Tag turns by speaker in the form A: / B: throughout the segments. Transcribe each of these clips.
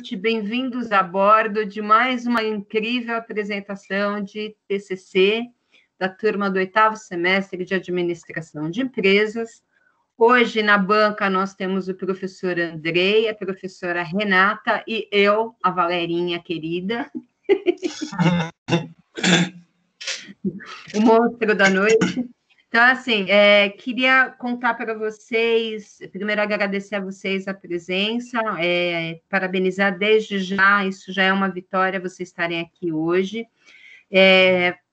A: noite, bem-vindos a bordo de mais uma incrível apresentação de TCC da turma do 8º semestre de Administração de Empresas. Hoje, na banca, nós temos o professor Andrei, a professora Renata e eu, a Valerinha querida. O monstro da noite. Então, assim, queria contar para vocês, primeiro agradecer a vocês a presença, parabenizar desde já, isso já é uma vitória vocês estarem aqui hoje.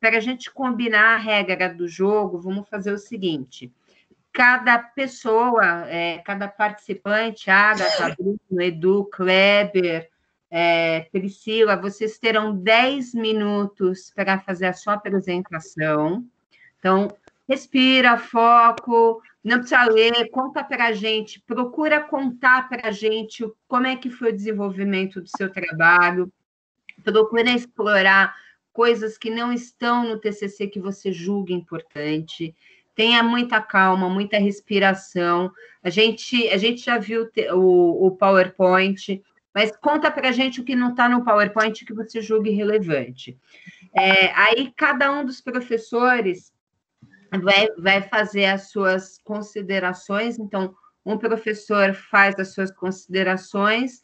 A: Para a gente combinar a regra do jogo, vamos fazer o seguinte: cada pessoa, cada participante, Agatha, Bruno, Edu, Kleber, Priscila, vocês terão 10 minutos para fazer a sua apresentação. Então, respira, foco, não precisa ler, conta para a gente, procura contar para a gente como é que foi o desenvolvimento do seu trabalho, procura explorar coisas que não estão no TCC que você julga importante, tenha muita calma, muita respiração. A gente já viu o PowerPoint, mas conta para a gente o que não está no PowerPoint que você julgue relevante. Aí, cada um dos professores vai fazer as suas considerações, então, um professor faz as suas considerações,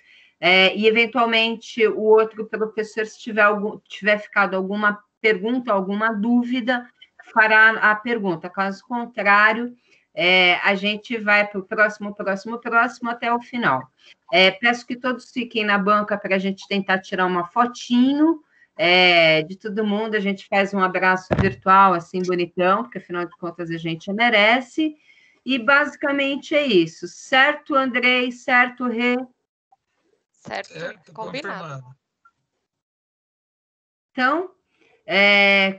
A: e, eventualmente, o outro professor, se tiver ficado alguma pergunta, alguma dúvida, fará a pergunta. Caso contrário, a gente vai para o próximo, até o final. Peço que todos fiquem na banca para a gente tentar tirar uma fotinho, de todo mundo, a gente faz um abraço virtual, assim, bonitão, porque, afinal de contas, a gente merece, e, basicamente, é isso. Certo, Andrei? Certo, Rê?
B: Certo, combinado.
A: Então,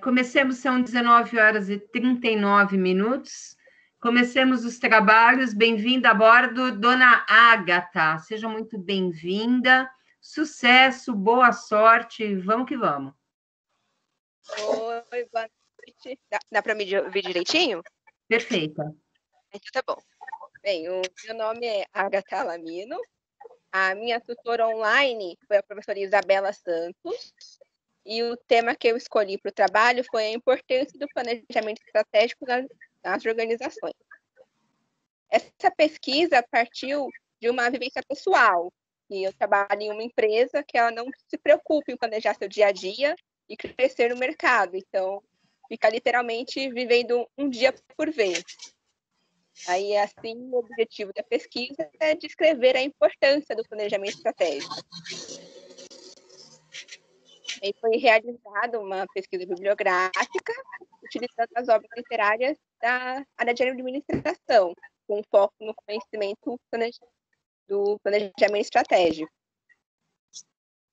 A: comecemos, são 19h39. Comecemos os trabalhos. Bem-vinda a bordo, dona Agatha. Seja muito bem-vinda. Sucesso, boa sorte, vamos que vamos.
C: Oi, boa noite. Dá para me ouvir direitinho?
A: Perfeita.
C: Então tá bom. Bem, o meu nome é Agatha Lamino. A minha tutora online foi a professora Isabela Santos. E o tema que eu escolhi para o trabalho foi a importância do planejamento estratégico nas organizações. Essa pesquisa partiu de uma vivência pessoal. E eu trabalho em uma empresa que ela não se preocupa em planejar seu dia a dia e crescer no mercado. Então, fica literalmente vivendo um dia por vez. Aí, assim, o objetivo da pesquisa é descrever a importância do planejamento estratégico. Aí foi realizada uma pesquisa bibliográfica utilizando as obras literárias da área de administração, com foco no conhecimento do planejamento estratégico.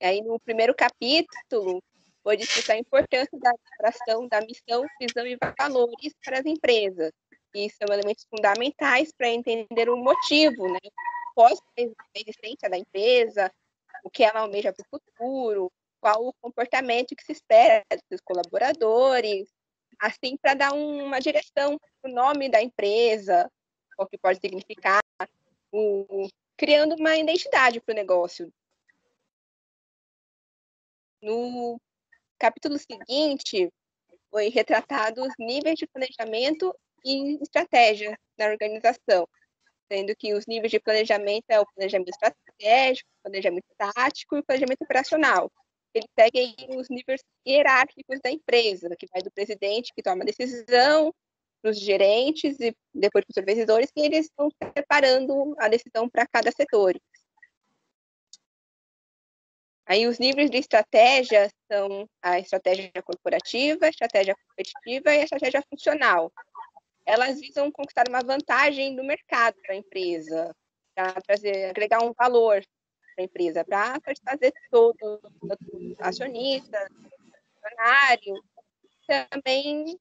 C: E aí, no primeiro capítulo, foi descrita a importância da elaboração da missão, visão e valores para as empresas. E são elementos fundamentais para entender o motivo, né, pós-existência da empresa, o que ela almeja para o futuro, qual o comportamento que se espera dos seus colaboradores, assim, para dar uma direção para o nome da empresa, o que pode significar, criando uma identidade para o negócio. No capítulo seguinte, foi retratado os níveis de planejamento e estratégia na organização, sendo que os níveis de planejamento é o planejamento estratégico, o planejamento tático e o planejamento operacional. Eles seguem os níveis hierárquicos da empresa, que vai do presidente, que toma a decisão, para os gerentes e depois para os supervisores, e eles estão preparando a decisão para cada setor. Aí os níveis de estratégia são a estratégia corporativa, a estratégia competitiva e a estratégia funcional. Elas visam conquistar uma vantagem no mercado para a empresa, para agregar um valor para a empresa, para satisfazer todos os acionistas, funcionários, também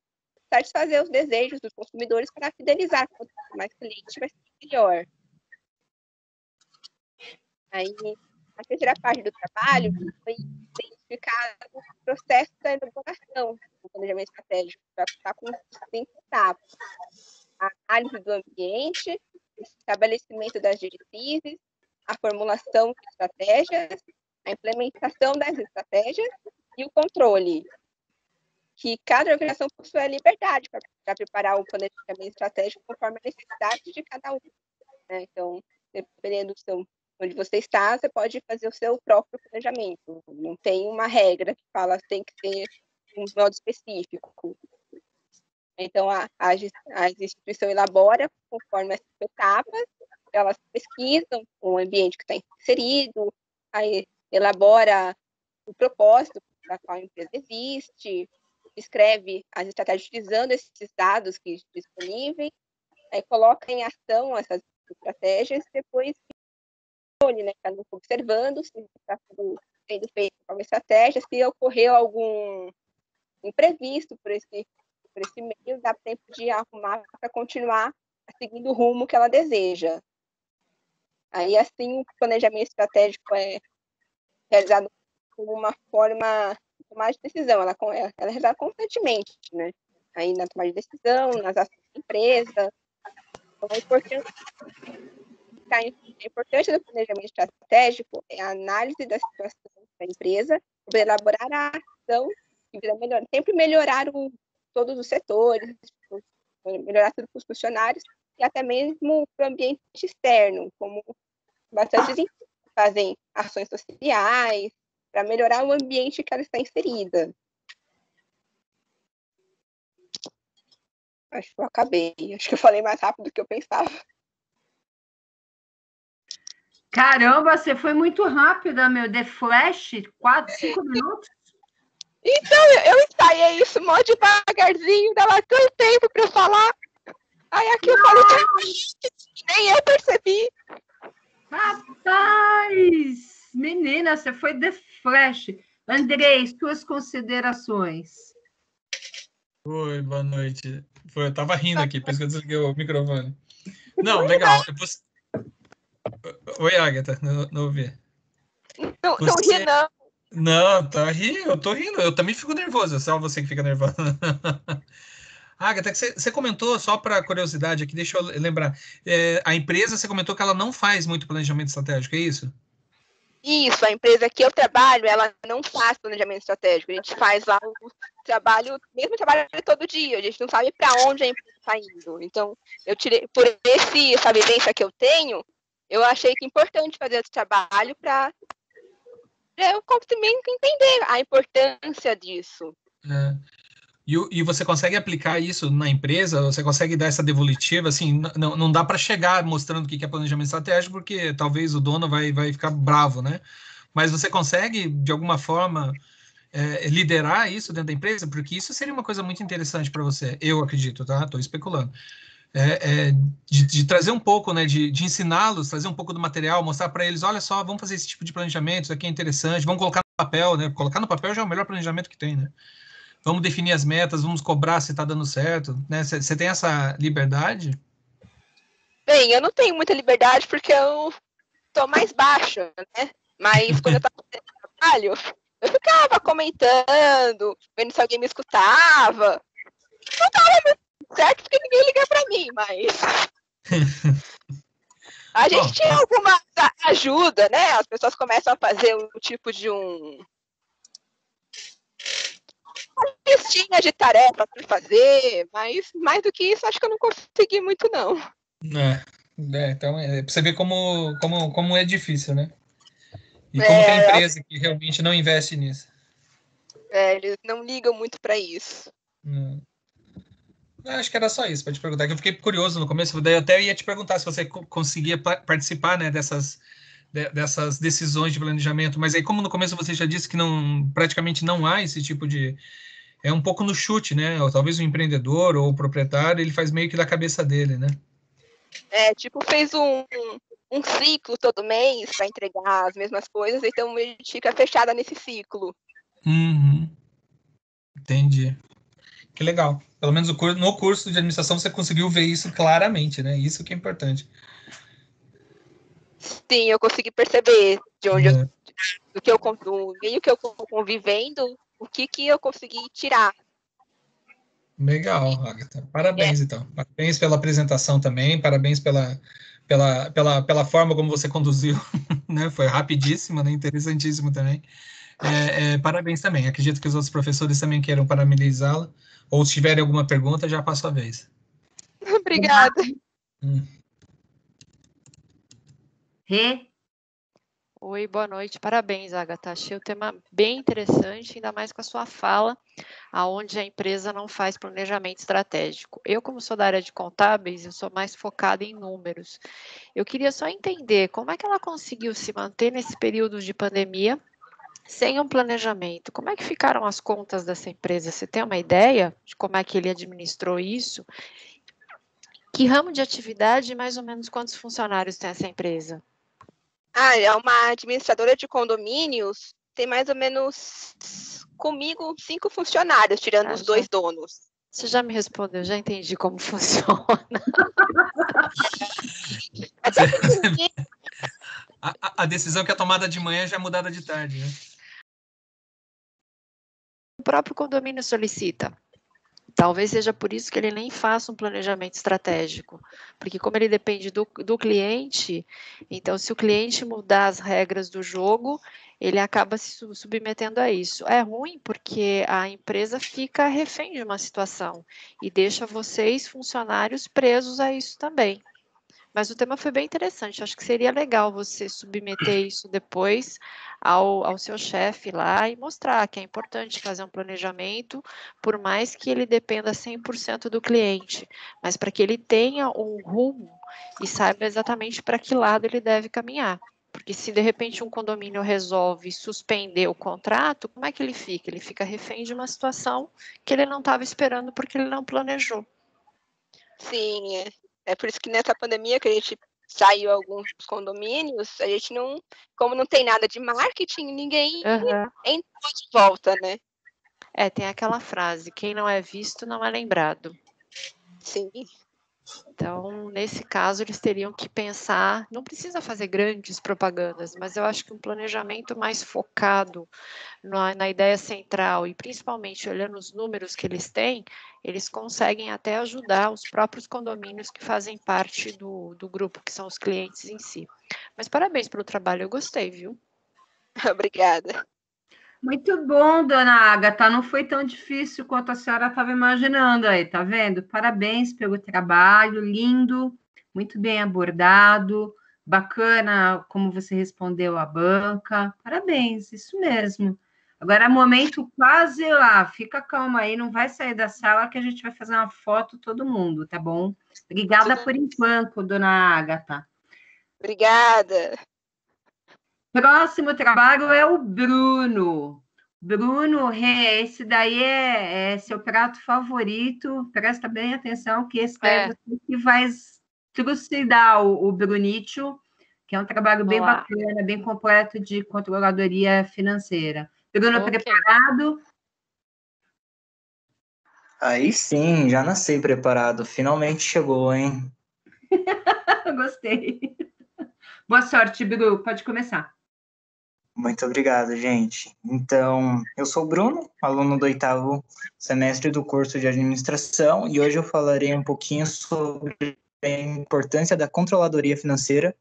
C: satisfazer os desejos dos consumidores para fidelizar, quanto mais cliente vai ser melhor. Aí, a terceira parte do trabalho foi identificar o processo da elaboração do planejamento estratégico, para contar com 5 etapas: a análise do ambiente, o estabelecimento das diretrizes, a formulação de estratégias a implementação das estratégias e o controle, que cada organização possui a liberdade para preparar o planejamento estratégico conforme a necessidade de cada um, né? Então, dependendo onde você está, você pode fazer o seu próprio planejamento. Não tem uma regra que fala que tem que ser um modo específico. Então, a instituição elabora conforme essas etapas, elas pesquisam o ambiente que está inserido, aí elabora o propósito para qual a empresa existe, escreve as estratégias utilizando esses dados que disponíveis, aí coloca em ação essas estratégias e depois né, observando se está sendo feito alguma estratégia, se ocorreu algum imprevisto por esse meio, dá tempo de arrumar para continuar seguindo o rumo que ela deseja. Aí, assim, o planejamento estratégico é realizado como uma forma de tomar de decisão. Ela é realizada constantemente, né? Aí, na tomada de decisão, nas ações da empresa. Então, é importante do planejamento estratégico é a análise da situação da empresa, para elaborar a ação que visa sempre melhorar todos os setores, melhorar tudo para os funcionários e até mesmo para o ambiente externo, como bastantes empresas fazem ações sociais para melhorar o ambiente que ela está inserida. Acho que eu acabei. Acho que eu falei mais rápido do que eu pensava.
A: Caramba, você foi muito rápida, meu. The Flash, 4, 5 minutos.
C: Então, eu ensaiei isso mó devagarzinho, dava tanto tempo para eu falar. Aí aqui eu falei, nem eu percebi.
A: Rapaz! Menina, você foi The Flash. Andrei, suas considerações.
D: Oi, boa noite. Eu tava rindo aqui, por isso que eu desliguei o microfone. Não, legal. Oi, Agatha, não ouvi.
C: Não ri, não.
D: Não, eu tô rindo. Eu também fico nervoso, é só você que fica nervoso. Agatha, você comentou, só para curiosidade aqui, deixa eu lembrar. A empresa, você comentou que ela não faz muito planejamento estratégico, é isso?
C: Isso, a empresa que eu trabalho, ela não faz planejamento estratégico. A gente faz lá o mesmo trabalho todo dia. A gente não sabe para onde a empresa está indo. Então, eu tirei, por essa vivência que eu tenho, eu achei que é importante fazer esse trabalho para eu também entender a importância disso.
D: E você consegue aplicar isso na empresa? Você consegue dar essa devolutiva? Assim, não dá para chegar mostrando o que é planejamento estratégico, porque talvez o dono vai ficar bravo, né? Mas você consegue, de alguma forma, liderar isso dentro da empresa? Porque isso seria uma coisa muito interessante para você, eu acredito, tá? Estou especulando. De trazer um pouco, né? De ensiná-los, trazer um pouco do material, mostrar para eles, olha só, vamos fazer esse tipo de planejamento, isso aqui é interessante, vamos colocar no papel, né? Colocar no papel já é o melhor planejamento que tem, né? Vamos definir as metas, vamos cobrar se está dando certo, né? Você tem essa liberdade?
C: Bem, eu não tenho muita liberdade porque eu tô mais baixa, né? Mas quando eu estava fazendo trabalho, eu ficava comentando, vendo se alguém me escutava. Não estava muito certo porque ninguém liga para mim, mas a gente tinha alguma ajuda, né? As pessoas começam a fazer um tipo de uma listinha de tarefas para fazer, mas mais do que isso, acho que eu não consegui muito, não.
D: Então, pra você ver como é difícil, né? E como tem empresa que realmente não investe nisso.
C: Eles não ligam muito para isso.
D: Acho que era só isso para te perguntar, que eu fiquei curioso no começo, daí eu até ia te perguntar se você conseguia participar, né, dessas decisões de planejamento, mas aí como no começo você já disse que praticamente não há esse tipo de... É um pouco no chute, né? Ou talvez o empreendedor ou o proprietário, ele faz meio que da cabeça dele, né?
C: Fez um ciclo todo mês para entregar as mesmas coisas, então a gente fica fechada nesse ciclo.
D: Entendi. Que legal. Pelo menos no curso de administração você conseguiu ver isso claramente, né? Isso que é importante.
C: Sim, eu consegui perceber de onde do meio que eu convivendo, o que eu consegui tirar.
D: Legal, Agatha. Parabéns, então. Parabéns pela apresentação também, parabéns pela forma como você conduziu né? Foi rapidíssimo, né? Interessantíssimo também. Parabéns também. Acredito que os outros professores também queiram parabenizá-la. Ou se tiverem alguma pergunta, já passo a vez.
B: Obrigada.
A: Rê?
B: Oi, boa noite. Parabéns, Agatha. Achei o tema bem interessante, ainda mais com a sua fala, aonde a empresa não faz planejamento estratégico. Eu, como sou da área de contábeis, eu sou mais focada em números. Eu queria só entender como é que ela conseguiu se manter nesse período de pandemia sem um planejamento. Como é que ficaram as contas dessa empresa? Você tem uma ideia de como é que ele administrou isso? Que ramo de atividade e mais ou menos quantos funcionários tem essa empresa?
C: É uma administradora de condomínios, tem mais ou menos, comigo, 5 funcionários, tirando os 2 donos.
B: Você já me respondeu, já entendi como funciona.
D: A decisão que é tomada de manhã já é mudada de tarde, né?
B: O próprio condomínio solicita. Talvez seja por isso que ele nem faça um planejamento estratégico, porque como ele depende do cliente, então se o cliente mudar as regras do jogo, ele acaba se submetendo a isso. É ruim porque a empresa fica refém de uma situação e deixa vocês, funcionários, presos a isso também. Mas o tema foi bem interessante, acho que seria legal você submeter isso depois ao seu chefe lá e mostrar que é importante fazer um planejamento, por mais que ele dependa 100% do cliente, mas para que ele tenha um rumo e saiba exatamente para que lado ele deve caminhar. Porque se de repente um condomínio resolve suspender o contrato, como é que ele fica? Ele fica refém de uma situação que ele não estava esperando porque ele não planejou.
C: Sim, é por isso que nessa pandemia que a gente saiu alguns condomínios, a gente não, como não tem nada de marketing, ninguém entrou de volta, né?
B: Tem aquela frase, quem não é visto não é lembrado.
C: Sim.
B: Então, nesse caso, eles teriam que pensar, não precisa fazer grandes propagandas, mas eu acho que um planejamento mais focado na ideia central e principalmente olhando os números que eles têm, eles conseguem até ajudar os próprios condomínios que fazem parte do grupo, que são os clientes em si. Mas parabéns pelo trabalho, eu gostei, viu?
C: Obrigada.
A: Muito bom, dona Agatha. Não foi tão difícil quanto a senhora estava imaginando aí, tá vendo? Parabéns pelo trabalho, lindo, muito bem abordado, bacana como você respondeu à banca. Parabéns, isso mesmo. Agora, momento quase lá. Fica calma aí, não vai sair da sala que a gente vai fazer uma foto todo mundo, tá bom? Obrigada por enquanto, dona Agatha.
C: Obrigada.
A: Próximo trabalho é o Bruno. Bruno, esse daí é seu prato favorito. Presta bem atenção que esse daí você que vai trucidar o Brunítio, que é um trabalho bem bacana, bem completo de controladoria financeira. Bruno, preparado?
E: Aí sim, já nasci preparado. Finalmente chegou, hein?
A: Gostei. Boa sorte, Bruno. Pode começar.
E: Muito obrigado, gente. Então, eu sou o Bruno, aluno do 8º semestre do curso de administração, e hoje eu falarei um pouquinho sobre a importância da controladoria financeira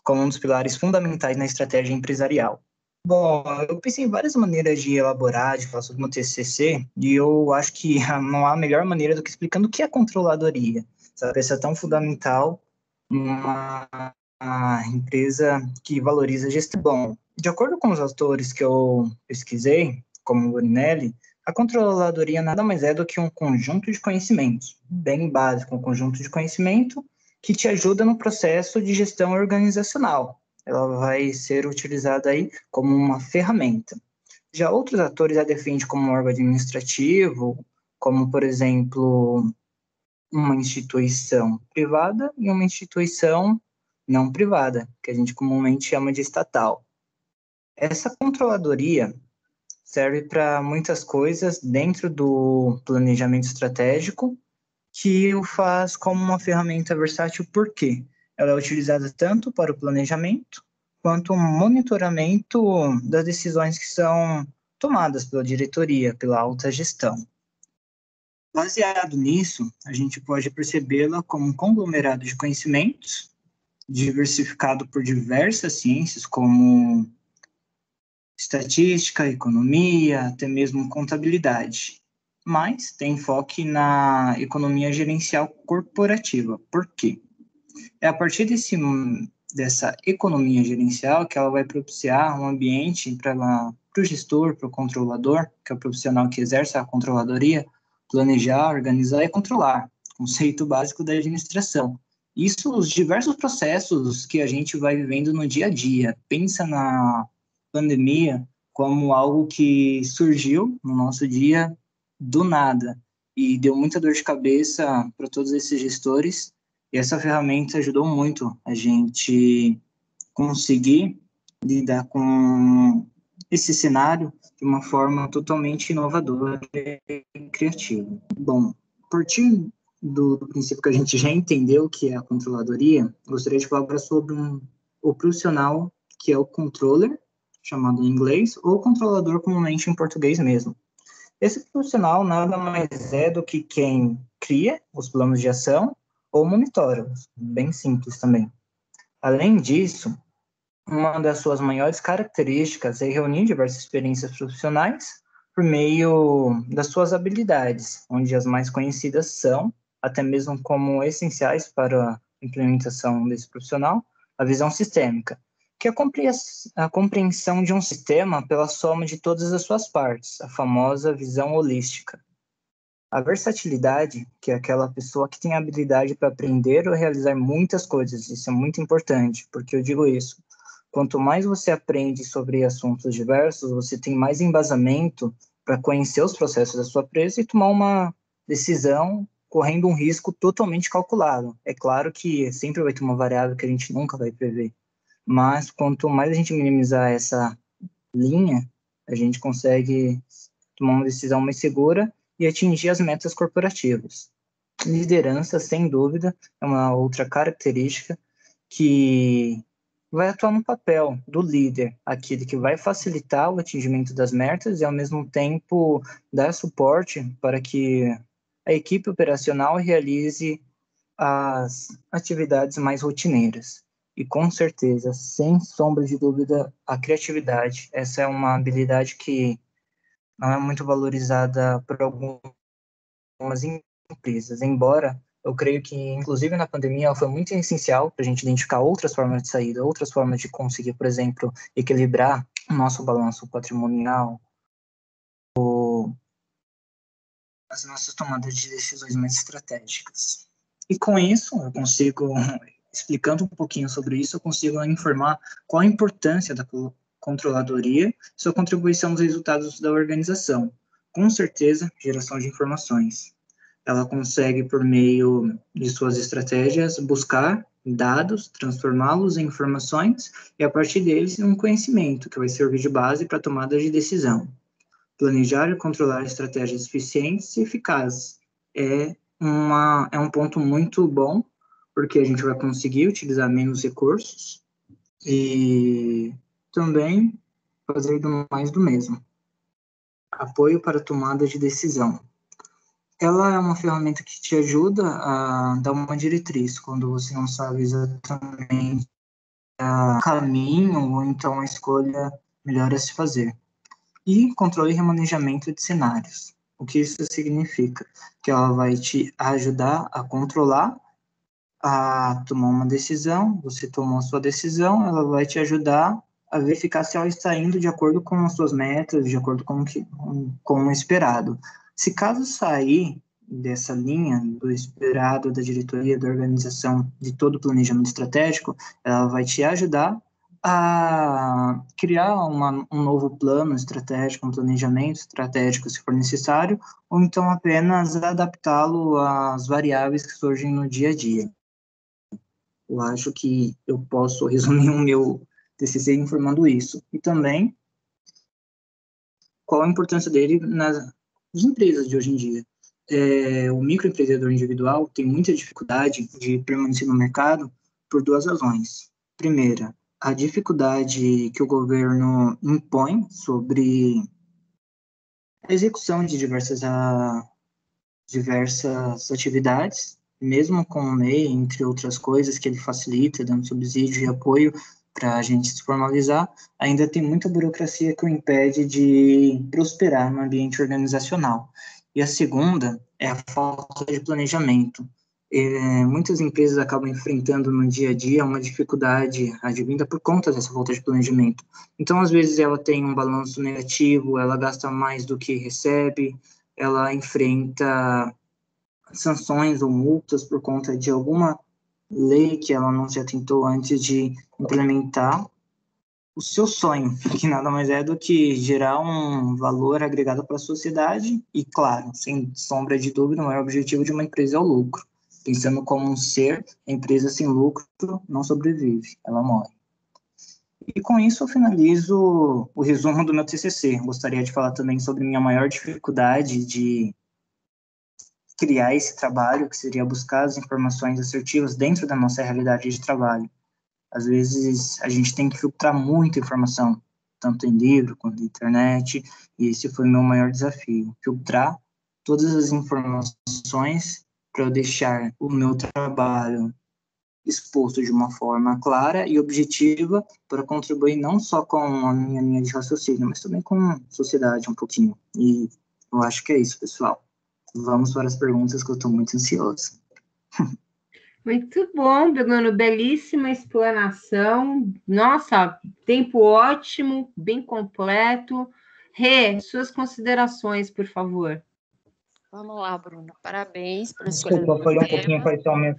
E: como um dos pilares fundamentais na estratégia empresarial. Bom, eu pensei em várias maneiras de elaborar, de falar sobre o meu TCC, e eu acho que não há melhor maneira do que explicando o que é controladoria. Essa peça é tão fundamental numa empresa que valoriza a gestão. Bom, de acordo com os autores que eu pesquisei, como o Guarinelli, a controladoria nada mais é do que um conjunto de conhecimentos, bem básico, um conjunto de conhecimento que te ajuda no processo de gestão organizacional. Ela vai ser utilizada aí como uma ferramenta. Já outros autores a defendem como um órgão administrativo, como, por exemplo, uma instituição privada e uma instituição não privada, que a gente comumente chama de estatal. Essa controladoria serve para muitas coisas dentro do planejamento estratégico, que o faz como uma ferramenta versátil, porque ela é utilizada tanto para o planejamento quanto o monitoramento das decisões que são tomadas pela diretoria, pela alta gestão. Baseado nisso, a gente pode percebê-la como um conglomerado de conhecimentos diversificado por diversas ciências, como estatística, economia, até mesmo contabilidade. Mas tem enfoque na economia gerencial corporativa. Por quê? É a partir dessa economia gerencial que ela vai propiciar um ambiente para o gestor, para o controlador, que é o profissional que exerce a controladoria, planejar, organizar e controlar. Conceito básico da administração. Isso, os diversos processos que a gente vai vivendo no dia a dia. Pensa na pandemia como algo que surgiu no nosso dia do nada e deu muita dor de cabeça para todos esses gestores. E essa ferramenta ajudou muito a gente conseguir lidar com esse cenário de uma forma totalmente inovadora e criativa. Bom, partindo do princípio que a gente já entendeu que é a controladoria, gostaria de falar sobre o profissional que é o controller, chamado em inglês, ou controlador comumente em português mesmo. Esse profissional nada mais é do que quem cria os planos de ação ou monitora, bem simples também. Além disso, uma das suas maiores características é reunir diversas experiências profissionais por meio das suas habilidades, onde as mais conhecidas são, até mesmo como essenciais para a implementação desse profissional, a visão sistêmica, que é a compreensão de um sistema pela soma de todas as suas partes, a famosa visão holística. A versatilidade, que é aquela pessoa que tem a habilidade para aprender ou realizar muitas coisas, isso é muito importante, porque eu digo isso, quanto mais você aprende sobre assuntos diversos, você tem mais embasamento para conhecer os processos da sua empresa e tomar uma decisão correndo um risco totalmente calculado. É claro que sempre vai ter uma variável que a gente nunca vai prever, mas quanto mais a gente minimizar essa linha, a gente consegue tomar uma decisão mais segura e atingir as metas corporativas. Liderança, sem dúvida, é uma outra característica que vai atuar no papel do líder, aquele que vai facilitar o atingimento das metas e, ao mesmo tempo, dar suporte para que a equipe operacional realize as atividades mais rotineiras. E, com certeza, sem sombra de dúvida, a criatividade. Essa é uma habilidade que não é muito valorizada por algumas empresas, embora eu creio que, inclusive na pandemia, ela foi muito essencial para a gente identificar outras formas de saída, outras formas de conseguir, por exemplo, equilibrar o nosso balanço patrimonial, as nossas tomadas de decisões mais estratégicas. E com isso, eu consigo, explicando um pouquinho sobre isso, eu consigo informar qual a importância da controladoria, sua contribuição aos resultados da organização. Com certeza, geração de informações. Ela consegue, por meio de suas estratégias, buscar dados, transformá-los em informações e, a partir deles, um conhecimento que vai servir de base para a tomada de decisão. Planejar e controlar estratégias eficientes e eficazes é um ponto muito bom, porque a gente vai conseguir utilizar menos recursos e também fazer mais do mesmo. Apoio para a tomada de decisão. Ela é uma ferramenta que te ajuda a dar uma diretriz quando você não sabe exatamente o caminho ou então a escolha melhor a se fazer. E controle e remanejamento de cenários. O que isso significa? Que ela vai te ajudar a controlar, a tomar uma decisão, você tomou a sua decisão, ela vai te ajudar a verificar se ela está indo de acordo com as suas metas, de acordo com o esperado. Se caso sair dessa linha do esperado da diretoria, da organização, de todo o planejamento estratégico, ela vai te ajudar a criar um novo plano estratégico, um planejamento estratégico, se for necessário, ou então apenas adaptá-lo às variáveis que surgem no dia a dia. Eu acho que eu posso resumir o meu TCC informando isso. E também, qual a importância dele nas empresas de hoje em dia. O microempreendedor individual tem muita dificuldade de permanecer no mercado por duas razões. Primeira, a dificuldade que o governo impõe sobre a execução de diversas atividades mesmo com o MEI, entre outras coisas que ele facilita, dando subsídio e apoio para a gente se formalizar, ainda tem muita burocracia que o impede de prosperar no ambiente organizacional. E a segunda é a falta de planejamento. Muitas empresas acabam enfrentando no dia a dia uma dificuldade advinda por conta dessa falta de planejamento. Então, às vezes, ela tem um balanço negativo, ela gasta mais do que recebe, ela enfrenta sanções ou multas por conta de alguma lei que ela não se atentou antes de implementar o seu sonho, que nada mais é do que gerar um valor agregado para a sociedade e, claro, sem sombra de dúvida, o maior objetivo de uma empresa é o lucro. Pensando como um ser, a empresa sem lucro não sobrevive, ela morre. E com isso eu finalizo o resumo do meu TCC. Gostaria de falar também sobre minha maior dificuldade de criar esse trabalho, que seria buscar as informações assertivas dentro da nossa realidade de trabalho. Às vezes a gente tem que filtrar muita informação, tanto em livro quanto na internet, e esse foi o meu maior desafio, filtrar todas as informações para eu deixar o meu trabalho exposto de uma forma clara e objetiva para contribuir não só com a minha linha de raciocínio, mas também com a sociedade um pouquinho. E eu acho que é isso, pessoal. Vamos para as perguntas que eu estou muito ansioso.
A: Muito bom, Bruno, belíssima explanação. Nossa, tempo ótimo, bem completo. Rê, suas considerações, por favor.
B: Vamos lá, Bruno. Parabéns pela escolha
E: Desculpa,
B: do
E: falhou um
B: tema.
E: pouquinho, apareceu o meu.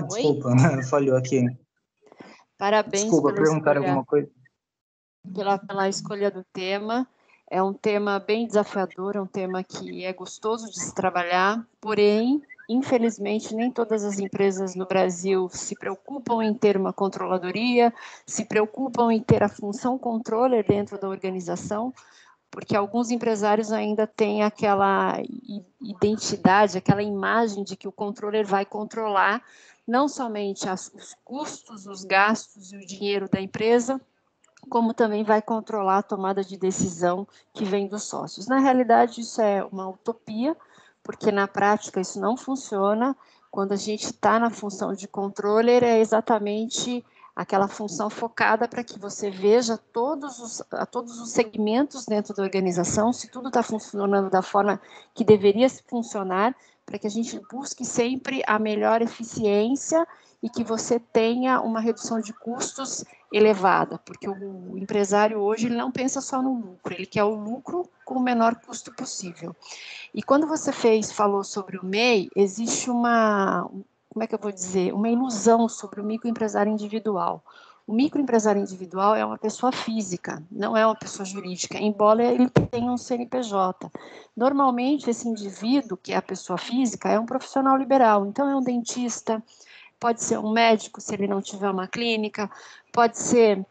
E: Desculpa, falhou aqui.
B: Parabéns
E: Desculpa,
B: pela
E: perguntaram
B: escolha,
E: alguma coisa?
B: pela escolha do tema. É um tema bem desafiador, é um tema que é gostoso de se trabalhar, porém, infelizmente, nem todas as empresas no Brasil se preocupam em ter uma controladoria, se preocupam em ter a função controller dentro da organização, porque alguns empresários ainda têm aquela identidade, aquela imagem de que o controller vai controlar não somente os custos, os gastos e o dinheiro da empresa, como também vai controlar a tomada de decisão que vem dos sócios. Na realidade, isso é uma utopia, porque na prática isso não funciona. Quando a gente está na função de controller, é exatamente aquela função focada para que você veja todos os segmentos dentro da organização, se tudo está funcionando da forma que deveria funcionar, para que a gente busque sempre a melhor eficiência e que você tenha uma redução de custos elevada, porque o empresário hoje ele não pensa só no lucro, ele quer o lucro com o menor custo possível. E quando você falou sobre o MEI, existe uma ilusão sobre o microempresário individual. O microempresário individual é uma pessoa física, não é uma pessoa jurídica, embora ele tenha um CNPJ. Normalmente, esse indivíduo, que é a pessoa física, é um profissional liberal, então é um dentista, pode ser um médico, se ele não tiver uma clínica, pode ser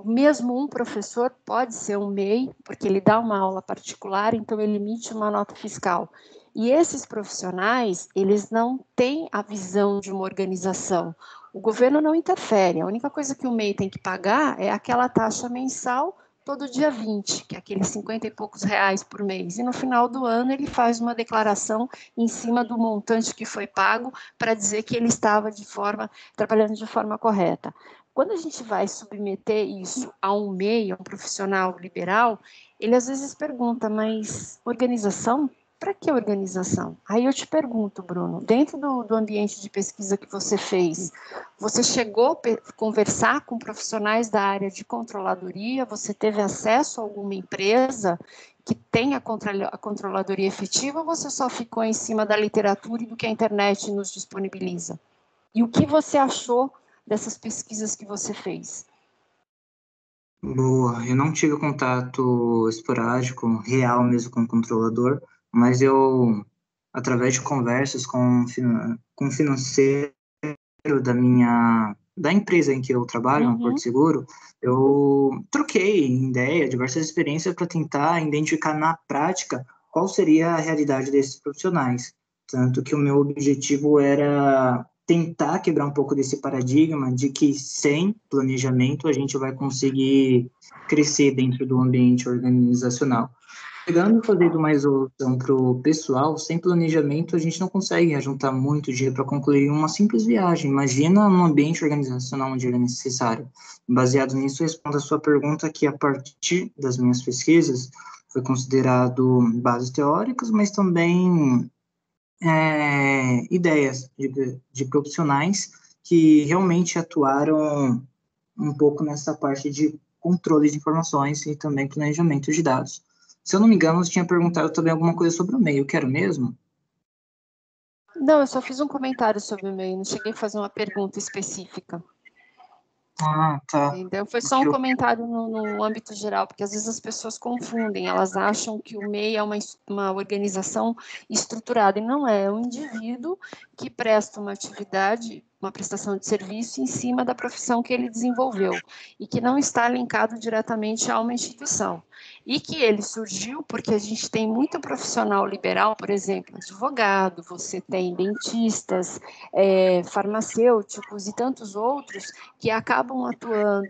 B: mesmo um professor, pode ser um MEI, porque ele dá uma aula particular, então ele emite uma nota fiscal. E esses profissionais, eles não têm a visão de uma organização. O governo não interfere, a única coisa que o MEI tem que pagar é aquela taxa mensal todo dia 20, que é aqueles 50 e poucos reais por mês. E no final do ano ele faz uma declaração em cima do montante que foi pago para dizer que ele estava trabalhando de forma correta. Quando a gente vai submeter isso a um MEI, a um profissional liberal, ele às vezes pergunta, mas organização? Para que organização? Aí eu te pergunto, Bruno, dentro do ambiente de pesquisa que você fez, você chegou a conversar com profissionais da área de controladoria? Você teve acesso a alguma empresa que tenha a controladoria efetiva ou você só ficou em cima da literatura e do que a internet nos disponibiliza? E o que você achou dessas pesquisas que você fez?
E: Boa, eu não tive contato esporádico, real mesmo com o controlador, mas eu, através de conversas com o financeiro da empresa em que eu trabalho, no Porto Seguro, eu troquei ideia, diversas experiências para tentar identificar na prática qual seria a realidade desses profissionais. Tanto que o meu objetivo era tentar quebrar um pouco desse paradigma de que sem planejamento a gente vai conseguir crescer dentro do ambiente organizacional. Pegando e fazendo mais solução para o pessoal, sem planejamento, a gente não consegue juntar muito dinheiro para concluir uma simples viagem. Imagina um ambiente organizacional onde ele é necessário. Baseado nisso, eu respondo a sua pergunta que, a partir das minhas pesquisas, foi considerado bases teóricas, mas também ideias de profissionais que realmente atuaram um pouco nessa parte de controle de informações e também planejamento de dados. Se eu não me engano, você tinha perguntado também alguma coisa sobre o e-mail, quero mesmo?
B: Não, eu só fiz um comentário sobre o e-mail, não cheguei a fazer uma pergunta específica.
E: Ah, tá.
B: Entendeu? Foi só um comentário no âmbito geral, porque às vezes as pessoas confundem, elas acham que o MEI é uma organização estruturada, e não é, é um indivíduo que presta uma atividade, uma prestação de serviço em cima da profissão que ele desenvolveu, e que não está linkado diretamente a uma instituição. E que ele surgiu porque a gente tem muito profissional liberal, por exemplo, advogado, você tem dentistas, farmacêuticos e tantos outros que acabam atuando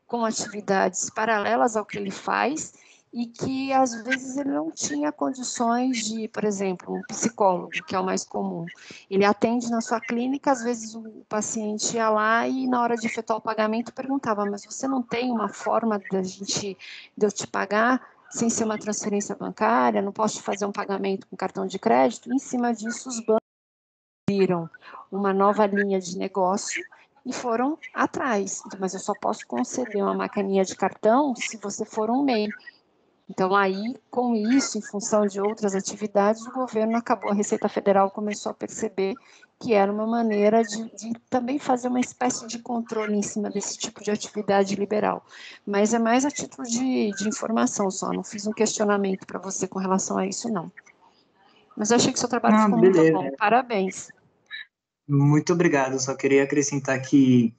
B: com atividades paralelas ao que ele faz e que, às vezes, ele não tinha condições de, por exemplo, um psicólogo, que é o mais comum. Ele atende na sua clínica, às vezes o paciente ia lá e, na hora de efetuar o pagamento, perguntava, mas você não tem uma forma de eu te pagar sem ser uma transferência bancária? Não posso te fazer um pagamento com cartão de crédito? Em cima disso, os bancos viram uma nova linha de negócio e foram atrás. Mas eu só posso conceder uma maquininha de cartão se você for um MEI. Então, aí, com isso, em função de outras atividades, o governo acabou, a Receita Federal começou a perceber que era uma maneira de também fazer uma espécie de controle em cima desse tipo de atividade liberal. Mas é mais a título de informação só, não fiz um questionamento para você com relação a isso, não. Mas eu achei que seu trabalho ficou muito bom, parabéns.
E: Muito obrigado, só queria acrescentar que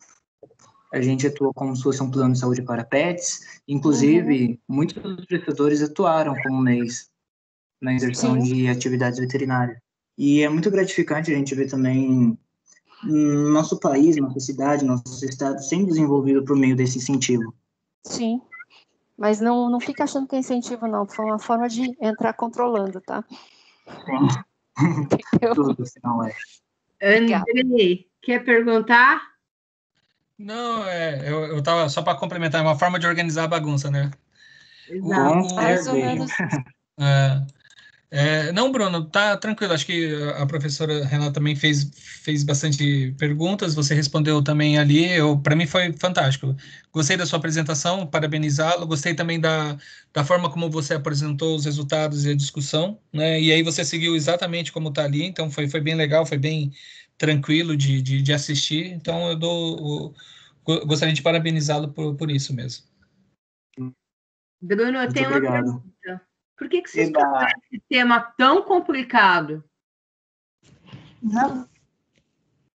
E: a gente atua como se fosse um plano de saúde para pets, inclusive, muitos dos prestadores atuaram como MEIs na exerção de atividades veterinárias. E é muito gratificante a gente ver também nosso país, nossa cidade, nosso estado sendo desenvolvido por meio desse incentivo.
B: Sim, mas não fica achando que é incentivo, não. Foi uma forma de entrar controlando, tá?
E: Sim. Tudo, afinal,
A: Andrei, quer perguntar?
D: Não, eu tava só para complementar, é uma forma de organizar a bagunça, né?
A: Exato.
B: Mais ou menos.
D: Não, Bruno, tá tranquilo. Acho que a professora Renata também fez bastante perguntas, você respondeu também ali. Para mim foi fantástico. Gostei da sua apresentação, parabenizá-lo. Gostei também da forma como você apresentou os resultados e a discussão, né? E aí você seguiu exatamente como está ali, então foi bem legal, foi bem tranquilo de assistir. Então gostaria de parabenizá-lo por isso mesmo.
A: Bruno, eu tenho uma pergunta. Por que você escolheu esse tema tão complicado?
E: Na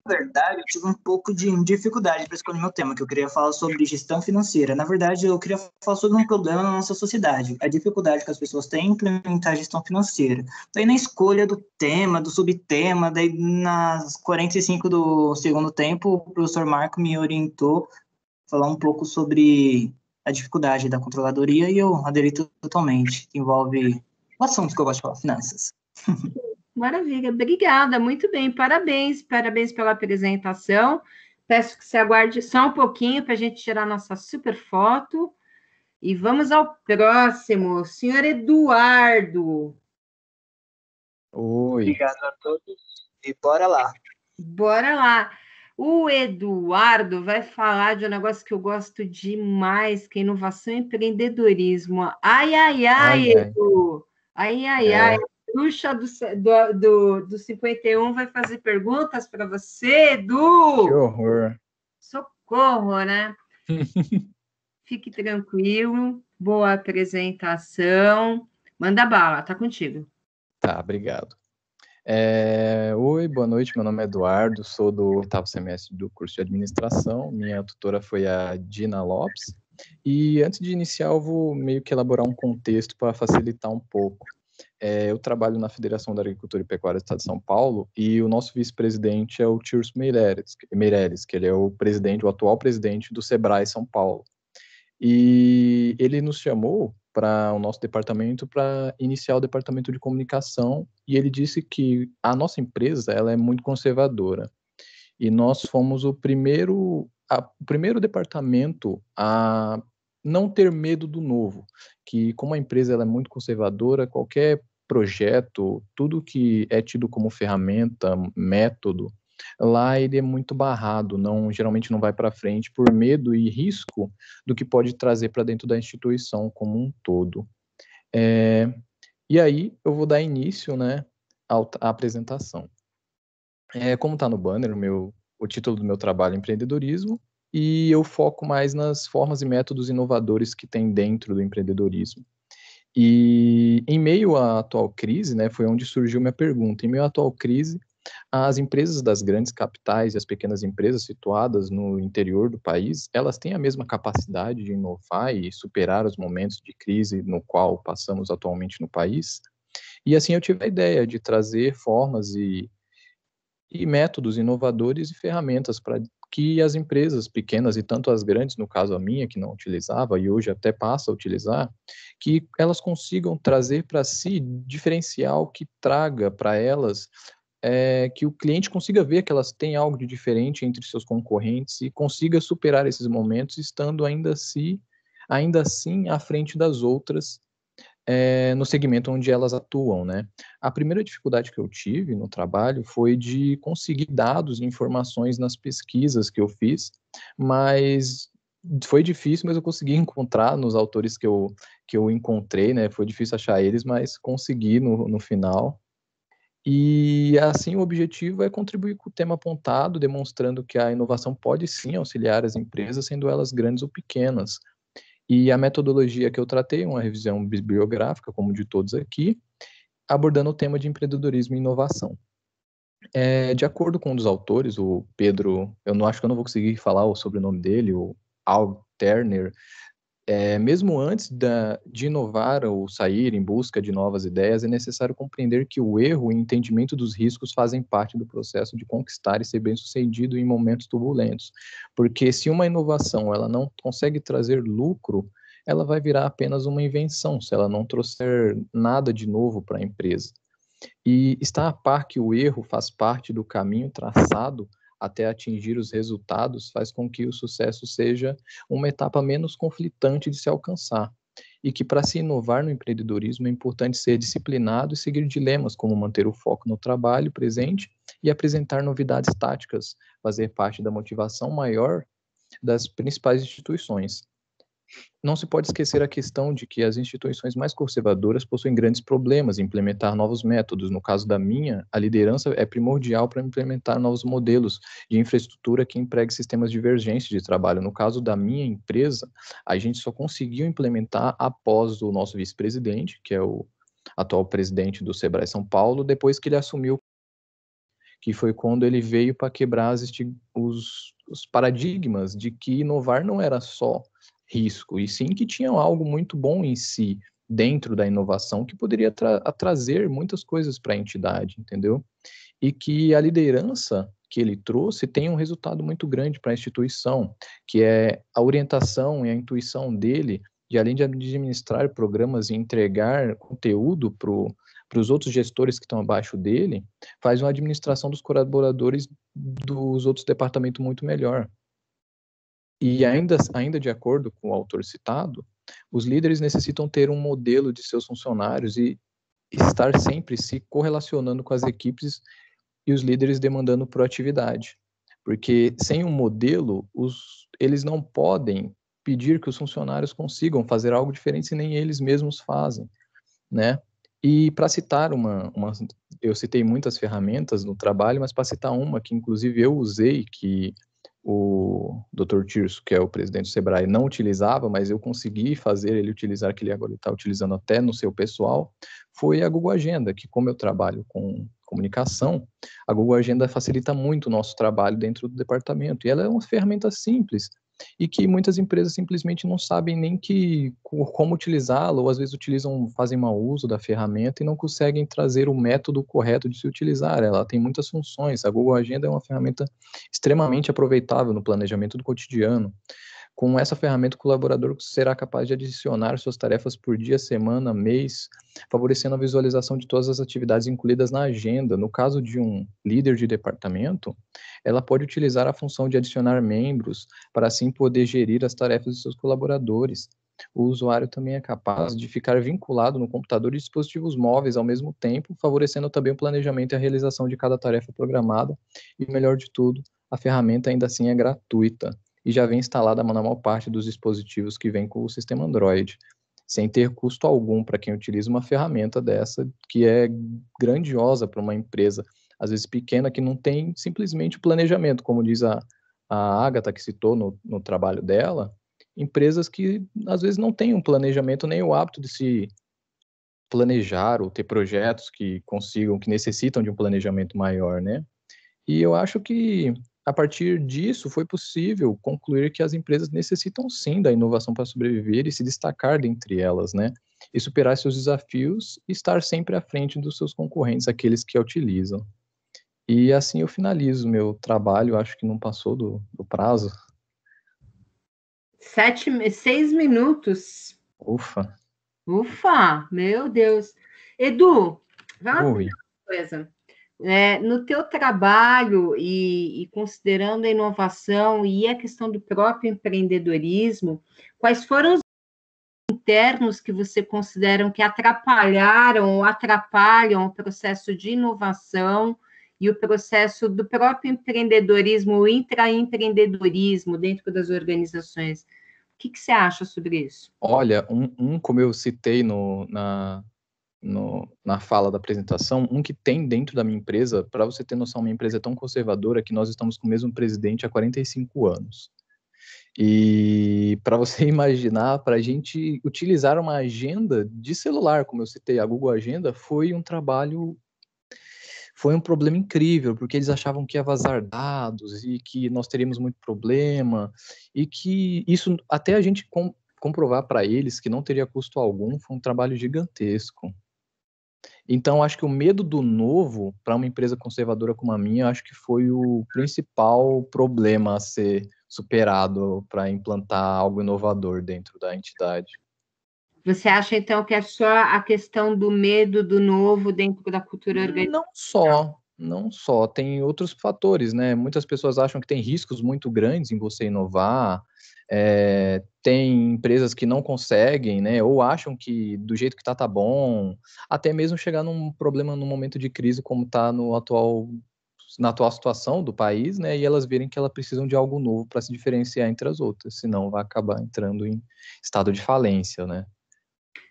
E: verdade, eu tive um pouco de dificuldade para escolher meu tema, que eu queria falar sobre gestão financeira. Na verdade, eu queria falar sobre um problema na nossa sociedade, a dificuldade que as pessoas têm em implementar a gestão financeira. Daí, na escolha do tema, do subtema, daí nas 45 do segundo tempo, o professor Marco me orientou a falar um pouco sobre a dificuldade da controladoria e eu aderi totalmente, que envolve o assunto que eu gosto de falar, finanças.
A: Maravilha, obrigada, muito bem, parabéns pela apresentação. Peço que você aguarde só um pouquinho para a gente tirar nossa super foto. E vamos ao próximo, senhor Eduardo.
F: Oi.
E: Obrigado a todos e bora lá.
A: Bora lá. O Eduardo vai falar de um negócio que eu gosto demais, que é inovação e empreendedorismo. Ai, Edu! Ai. A bruxa do 51 vai fazer perguntas para você, Edu!
F: Que horror!
A: Socorro, né? Fique tranquilo, boa apresentação. Manda bala, tá contigo.
F: Tá, obrigado. Oi, boa noite, meu nome é Eduardo, sou do 8º semestre do curso de administração, minha tutora foi a Dina Lopes, e antes de iniciar eu vou meio que elaborar um contexto para facilitar um pouco. Eu trabalho na Federação da Agricultura e Pecuária do Estado de São Paulo, e o nosso vice-presidente é o Tirso Meireles, que ele é o atual presidente do Sebrae São Paulo. E ele nos chamou para o nosso departamento para iniciar o departamento de comunicação, e ele disse que a nossa empresa ela é muito conservadora, e nós fomos o primeiro departamento a não ter medo do novo, que como a empresa ela é muito conservadora, qualquer projeto, tudo que é tido como ferramenta, método, lá ele é muito barrado, geralmente não vai para frente por medo e risco do que pode trazer para dentro da instituição como um todo. E aí eu vou dar início, né, à apresentação. Como está no banner, o título do meu trabalho é empreendedorismo, e eu foco mais nas formas e métodos inovadores que tem dentro do empreendedorismo. E em meio à atual crise, né, foi onde surgiu minha pergunta. Em meio à atual crise, as empresas das grandes capitais e as pequenas empresas situadas no interior do país, elas têm a mesma capacidade de inovar e superar os momentos de crise no qual passamos atualmente no país? E assim eu tive a ideia de trazer formas e métodos inovadores e ferramentas para que as empresas pequenas e tanto as grandes, no caso a minha, que não utilizava e hoje até passa a utilizar, que elas consigam trazer para si diferencial que traga para elas, que o cliente consiga ver que elas têm algo de diferente entre seus concorrentes e consiga superar esses momentos estando ainda assim à frente das outras, no segmento onde elas atuam, né? A primeira dificuldade que eu tive no trabalho foi de conseguir dados e informações nas pesquisas que eu fiz, mas foi difícil, mas eu consegui encontrar nos autores que eu encontrei, né? Foi difícil achar eles, mas consegui no final. E assim o objetivo é contribuir com o tema apontado, demonstrando que a inovação pode sim auxiliar as empresas, sendo elas grandes ou pequenas. E a metodologia que eu tratei, uma revisão bibliográfica, como de todos aqui, abordando o tema de empreendedorismo e inovação. De acordo com um dos autores, o Pedro, acho que eu não vou conseguir falar o sobrenome dele, o Al Turner, mesmo antes de inovar ou sair em busca de novas ideias, é necessário compreender que o erro e o entendimento dos riscos fazem parte do processo de conquistar e ser bem-sucedido em momentos turbulentos. Porque se uma inovação ela não consegue trazer lucro, ela vai virar apenas uma invenção, se ela não trouxer nada de novo para a empresa. E estar a par que o erro faz parte do caminho traçado até atingir os resultados faz com que o sucesso seja uma etapa menos conflitante de se alcançar. E que para se inovar no empreendedorismo é importante ser disciplinado e seguir dilemas como manter o foco no trabalho presente e apresentar novidades táticas, fazer parte da motivação maior das principais instituições. Não se pode esquecer a questão de que as instituições mais conservadoras possuem grandes problemas em implementar novos métodos. No caso da minha, a liderança é primordial para implementar novos modelos de infraestrutura que empreguem sistemas divergentes de trabalho. No caso da minha empresa, a gente só conseguiu implementar após o nosso vice-presidente, que é o atual presidente do Sebrae São Paulo, depois que ele assumiu, que foi quando ele veio para quebrar os paradigmas de que inovar não era só risco, e sim que tinha algo muito bom em si, dentro da inovação, que poderia trazer muitas coisas para a entidade, entendeu? E que a liderança que ele trouxe tem um resultado muito grande para a instituição, que é a orientação e a intuição dele, de além de administrar programas e entregar conteúdo para os outros gestores que estão abaixo dele, faz uma administração dos colaboradores dos outros departamentos muito melhor. E ainda de acordo com o autor citado, os líderes necessitam ter um modelo de seus funcionários e estar sempre se correlacionando com as equipes e os líderes demandando proatividade. Porque sem um modelo, eles não podem pedir que os funcionários consigam fazer algo diferente se nem eles mesmos fazem, né? E para citar eu citei muitas ferramentas no trabalho, mas para citar uma que inclusive eu usei, que o Dr. Tirso, que é o presidente do Sebrae, não utilizava, mas eu consegui fazer ele utilizar, que ele agora está utilizando até no seu pessoal, foi a Google Agenda, que como eu trabalho com comunicação, a Google Agenda facilita muito o nosso trabalho dentro do departamento, e ela é uma ferramenta simples, e que muitas empresas simplesmente não sabem nem como utilizá-la, ou às vezes fazem mau uso da ferramenta e não conseguem trazer o método correto de se utilizar. Ela tem muitas funções. A Google Agenda é uma ferramenta extremamente aproveitável no planejamento do cotidiano, Com essa ferramenta, o colaborador será capaz de adicionar suas tarefas por dia, semana, mês, favorecendo a visualização de todas as atividades incluídas na agenda. No caso de um líder de departamento, ela pode utilizar a função de adicionar membros para assim poder gerir as tarefas de seus colaboradores. O usuário também é capaz de ficar vinculado no computador e dispositivos móveis ao mesmo tempo, favorecendo também o planejamento e a realização de cada tarefa programada. E o melhor de tudo, a ferramenta ainda assim é gratuita e já vem instalada na maior parte dos dispositivos que vem com o sistema Android, sem ter custo algum para quem utiliza uma ferramenta dessa, que é grandiosa para uma empresa, às vezes pequena, que não tem simplesmente o planejamento, como diz a Agatha, que citou no trabalho dela, empresas que às vezes não têm um planejamento nem o hábito de se planejar ou ter projetos que consigam, que necessitam de um planejamento maior, né? E eu acho que a partir disso foi possível concluir que as empresas necessitam sim da inovação para sobreviver e se destacar dentre elas, né? E superar seus desafios e estar sempre à frente dos seus concorrentes, aqueles que a utilizam. E assim eu finalizo meu trabalho, acho que não passou do prazo.
A: 6 minutos.
F: Ufa.
A: Ufa, meu Deus. Edu, vamos
F: Oi.
A: ver uma coisa. No teu trabalho e considerando a inovação e a questão do próprio empreendedorismo, quais foram os internos que você considera que atrapalharam ou atrapalham o processo de inovação e o processo do próprio empreendedorismo, o intraempreendedorismo dentro das organizações? O que você acha sobre isso?
F: Olha, como eu citei na fala da apresentação, um que tem dentro da minha empresa, para você ter noção, minha empresa é tão conservadora que nós estamos com o mesmo presidente há 45 anos. E para você imaginar, para a gente utilizar uma agenda de celular, como eu citei, a Google Agenda, foi um problema incrível, porque eles achavam que ia vazar dados e que nós teríamos muito problema, e que isso, até a gente comprovar para eles que não teria custo algum, foi um trabalho gigantesco. Então, acho que o medo do novo, para uma empresa conservadora como a minha, acho que foi o principal problema a ser superado para implantar algo inovador dentro da entidade.
A: Você acha, então, que é só a questão do medo do novo dentro da cultura organizacional?
F: Não só. Tem outros fatores, né? Muitas pessoas acham que tem riscos muito grandes em você inovar, tem empresas que não conseguem, né? Ou acham que do jeito que tá bom, até mesmo chegar num problema num momento de crise como está na atual situação do país, né? E elas verem que elas precisam de algo novo para se diferenciar entre as outras, senão vai acabar entrando em estado de falência, né?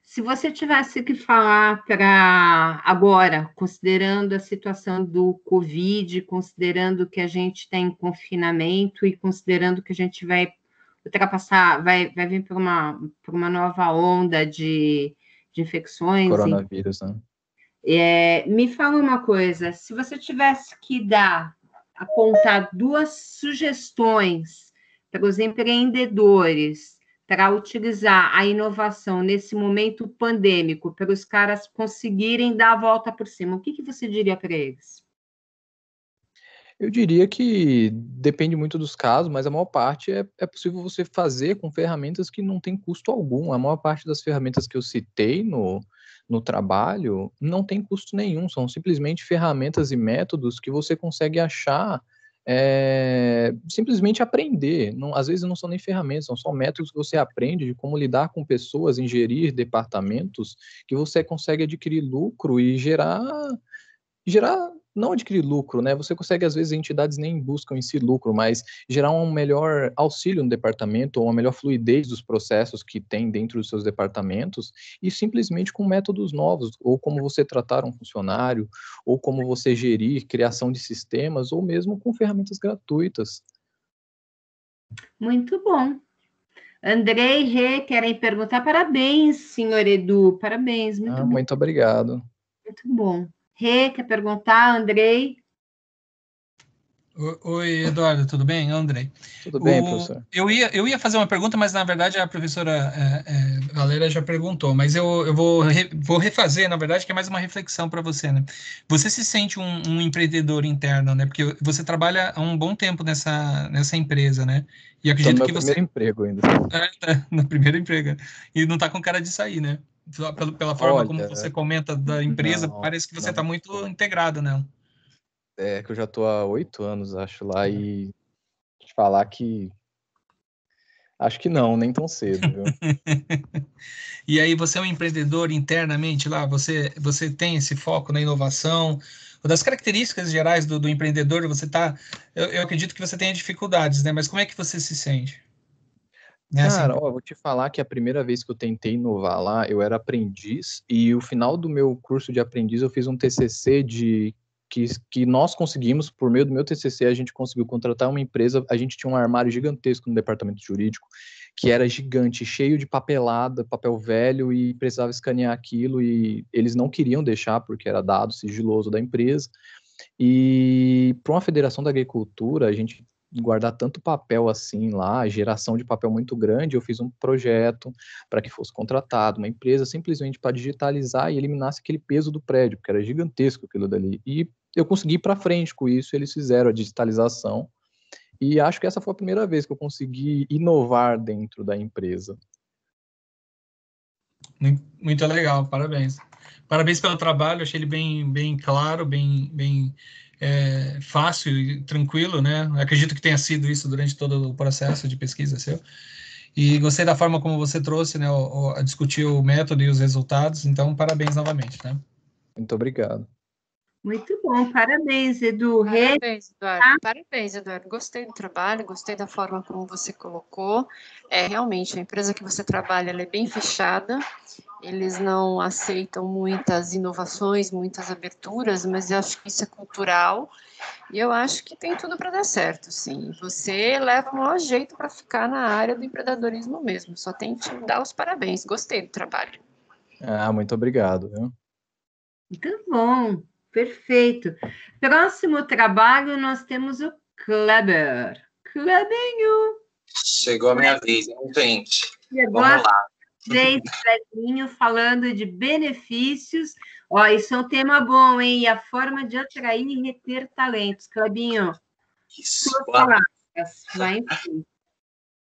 A: Se você tivesse que falar para agora, considerando a situação do Covid, considerando que a gente está em confinamento e considerando que a gente vai ultrapassar, vai vir para uma nova onda de infecções.
F: Coronavírus, né?
A: Me fala uma coisa, se você tivesse que apontar 2 sugestões para os empreendedores para utilizar a inovação nesse momento pandêmico, para os caras conseguirem dar a volta por cima, o que você diria para eles?
F: Eu diria que depende muito dos casos, mas a maior parte é possível você fazer com ferramentas que não tem custo algum. A maior parte das ferramentas que eu citei no trabalho não tem custo nenhum, são simplesmente ferramentas e métodos que você consegue achar, simplesmente aprender. Não, às vezes não são nem ferramentas, são só métodos que você aprende de como lidar com pessoas, gerir departamentos, que você consegue adquirir lucro e gerar, não adquirir lucro, né? Você consegue, às vezes, entidades nem buscam em si lucro, mas gerar um melhor auxílio no departamento, ou uma melhor fluidez dos processos que tem dentro dos seus departamentos, e simplesmente com métodos novos, ou como você tratar um funcionário, ou como você gerir criação de sistemas, ou mesmo com ferramentas gratuitas.
A: Muito bom. Andrei e Rê querem perguntar. Parabéns, senhor Edu. Parabéns, muito bom.
F: Muito obrigado.
A: Muito bom. Rê, quer perguntar, Andrei?
D: Oi, Eduardo, tudo bem? Andrei.
F: Tudo bem, professor?
D: Eu ia fazer uma pergunta, mas na verdade a professora Valéria já perguntou, mas eu vou refazer, na verdade, que é mais uma reflexão para você, né? Você se sente um empreendedor interno, né? Porque você trabalha há um bom tempo nessa empresa, né? E
F: Estou no
D: acredito
F: meu
D: que você
F: primeiro emprego ainda.
D: no primeiro emprego. E não está com cara de sair, né? Só pela forma como você
F: Olha,
D: comenta da empresa,
F: não,
D: parece que você está
F: não.
D: muito integrado nela.
F: É que eu já estou há 8 anos, acho, lá, e te falar que acho que não, nem tão cedo, viu?
D: E aí você é um empreendedor internamente lá, você tem esse foco na inovação. Uma das características gerais do empreendedor, eu acredito que você tenha dificuldades, né? Mas como é que você se sente? Né, assim,
F: Cara, ó, eu vou te falar que a primeira vez que eu tentei inovar lá, eu era aprendiz, e o final do meu curso de aprendiz eu fiz um TCC que nós conseguimos, por meio do meu TCC, a gente conseguiu contratar uma empresa, a gente tinha um armário gigantesco no departamento jurídico, que era gigante, cheio de papelada, papel velho, e precisava escanear aquilo, e eles não queriam deixar, porque era dado sigiloso da empresa, e para uma federação da agricultura, a gente guardar tanto papel assim lá, geração de papel muito grande, eu fiz um projeto para que fosse contratado uma empresa simplesmente para digitalizar e eliminasse aquele peso do prédio, porque era gigantesco aquilo dali. E eu consegui ir para frente com isso, eles fizeram a digitalização, e acho que essa foi a primeira vez que eu consegui inovar dentro da empresa.
D: muito legal, parabéns. Parabéns pelo trabalho, achei ele bem claro, bem fácil e tranquilo, né? Acredito que tenha sido isso durante todo o processo de pesquisa seu. E gostei da forma como você trouxe, né, a discutir o método e os resultados, então parabéns novamente, né?
F: Muito obrigado.
A: Muito bom, parabéns, Edu.
B: Parabéns, Eduardo. Gostei do trabalho, gostei da forma como você colocou. Realmente, a empresa que você trabalha, ela é bem fechada, eles não aceitam muitas inovações, muitas aberturas, mas eu acho que isso é cultural e eu acho que tem tudo para dar certo, sim. Você leva o maior jeito para ficar na área do empreendedorismo mesmo, só tem que te dar os parabéns. Gostei do trabalho.
F: Muito obrigado, viu?
A: Muito bom, perfeito. Próximo trabalho, nós temos o Kleber. Klebinho.
G: Chegou a minha vez, hein, gente?
A: E agora,
G: vamos lá.
A: Klebinho falando de benefícios. Ó, isso é um tema bom, hein? E a forma de atrair e reter talentos. Klebinho,
G: Isso.
A: vai em frente.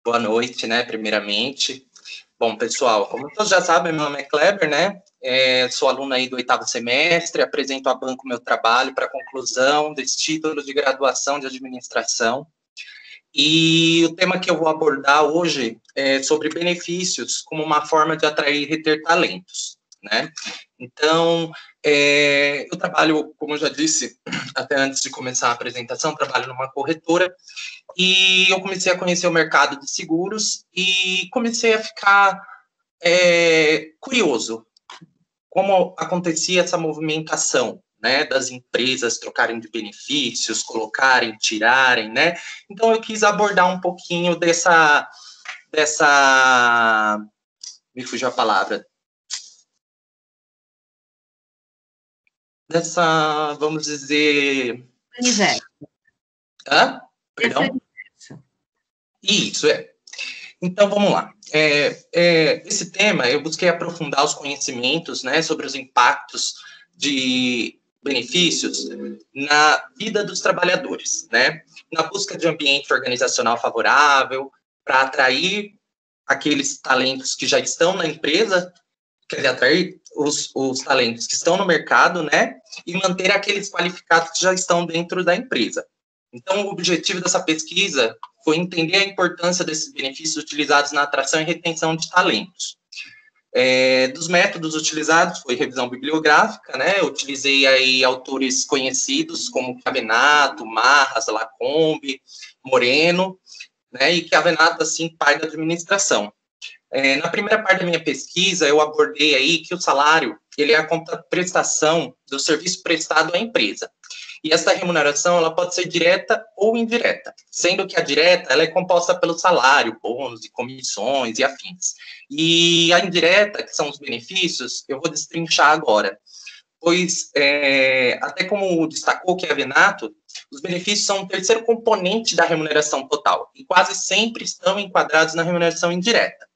G: Boa noite, né, primeiramente. Bom, pessoal, como todos já sabem, meu nome é Kleber, né? Sou aluno aí do 8º semestre, apresento a banco meu trabalho para conclusão desse título de graduação de administração. E o tema que eu vou abordar hoje é sobre benefícios como uma forma de atrair e reter talentos, né? Então, eu trabalho, como eu já disse, até antes de começar a apresentação, trabalho numa corretora, e eu comecei a conhecer o mercado de seguros e comecei a ficar curioso como acontecia essa movimentação, né, das empresas trocarem de benefícios, colocarem, tirarem, né? Então eu quis abordar um pouquinho dessa me fugiu a palavra, vamos dizer,
A: Universo.
G: Hã? Perdão? Isso, Então, vamos lá. Esse tema, eu busquei aprofundar os conhecimentos, né, sobre os impactos de benefícios na vida dos trabalhadores, né, na busca de ambiente organizacional favorável, para atrair aqueles talentos que já estão na empresa, quer dizer, atrair os talentos que estão no mercado, né, e manter aqueles qualificados que já estão dentro da empresa. Então, o objetivo dessa pesquisa foi entender a importância desses benefícios utilizados na atração e retenção de talentos. Dos métodos utilizados foi revisão bibliográfica, né? Eu utilizei aí autores conhecidos como Chiavenato, Marras, Lacombe, Moreno, né? E Chiavenato, assim, pai da administração. Na primeira parte da minha pesquisa, eu abordei aí que o salário, ele é a prestação do serviço prestado à empresa. E essa remuneração, ela pode ser direta ou indireta, sendo que a direta, ela é composta pelo salário, bônus e comissões e afins. E a indireta, que são os benefícios, eu vou destrinchar agora. Pois, até como destacou Chiavenato, os benefícios são o terceiro componente da remuneração total e quase sempre estão enquadrados na remuneração indireta.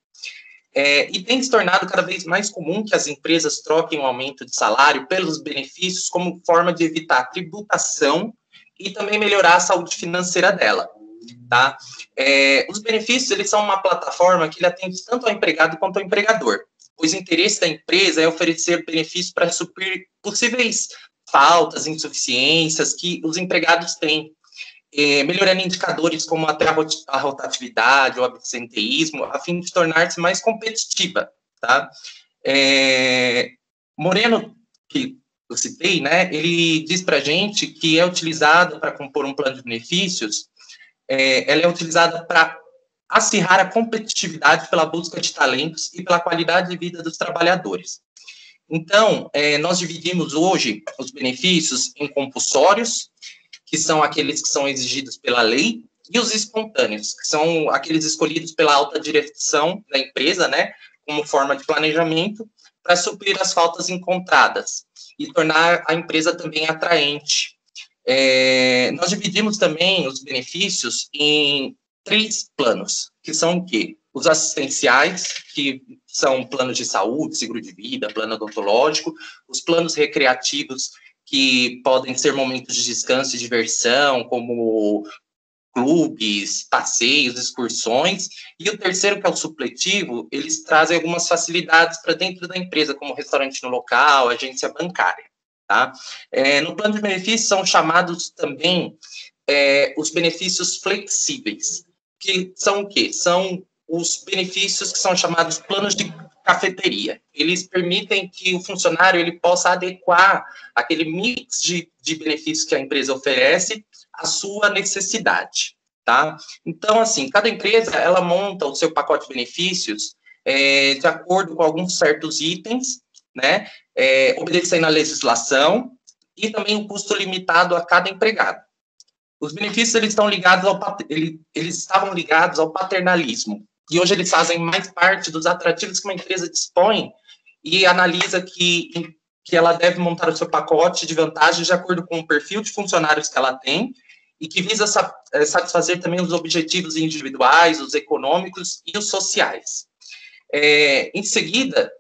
G: E tem se tornado cada vez mais comum que as empresas troquem um aumento de salário pelos benefícios como forma de evitar a tributação e também melhorar a saúde financeira dela. Tá? Os benefícios, eles são uma plataforma que ele atende tanto ao empregado quanto ao empregador, pois o interesse da empresa é oferecer benefícios para suprir possíveis faltas, insuficiências que os empregados têm, melhorando indicadores como até a rotatividade, o absenteísmo, a fim de tornar-se mais competitiva. Tá? Moreno, que eu citei, né, ele diz para a gente que é utilizado para compor um plano de benefícios, ela é utilizada para acirrar a competitividade pela busca de talentos e pela qualidade de vida dos trabalhadores. Então, nós dividimos hoje os benefícios em compulsórios, que são aqueles que são exigidos pela lei, e os espontâneos, que são aqueles escolhidos pela alta direção da empresa, né, como forma de planejamento, para suprir as faltas encontradas e tornar a empresa também atraente. Nós dividimos também os benefícios em 3 planos, que são o quê? Os assistenciais, que são planos de saúde, seguro de vida, plano odontológico, os planos recreativos, que podem ser momentos de descanso e diversão, como clubes, passeios, excursões, e o terceiro, que é o supletivo, eles trazem algumas facilidades para dentro da empresa, como restaurante no local, agência bancária. Tá? No plano de benefícios são chamados também os benefícios flexíveis, que são o quê? São os benefícios que são chamados planos de cafeteria. Eles permitem que o funcionário ele possa adequar aquele mix de benefícios que a empresa oferece à sua necessidade. Tá? Então, assim, cada empresa ela monta o seu pacote de benefícios de acordo com alguns certos itens, né, obedecendo à legislação e também o custo limitado a cada empregado. Os benefícios eles estavam ligados ao paternalismo e hoje eles fazem mais parte dos atrativos que uma empresa dispõe e analisa que ela deve montar o seu pacote de vantagens de acordo com o perfil de funcionários que ela tem e que visa satisfazer também os objetivos individuais, os econômicos e os sociais. Em seguida,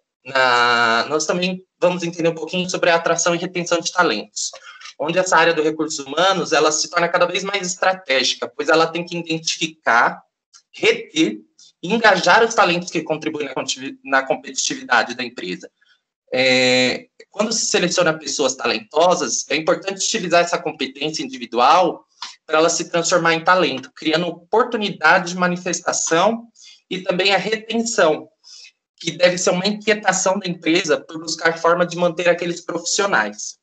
G: nós também vamos entender um pouquinho sobre a atração e retenção de talentos, onde essa área dos recursos humanos ela se torna cada vez mais estratégica, pois ela tem que identificar, reter e engajar os talentos que contribuem na competitividade da empresa. Quando se seleciona pessoas talentosas, é importante utilizar essa competência individual para ela se transformar em talento, criando oportunidade de manifestação e também a retenção, que deve ser uma inquietação da empresa por buscar forma de manter aqueles profissionais.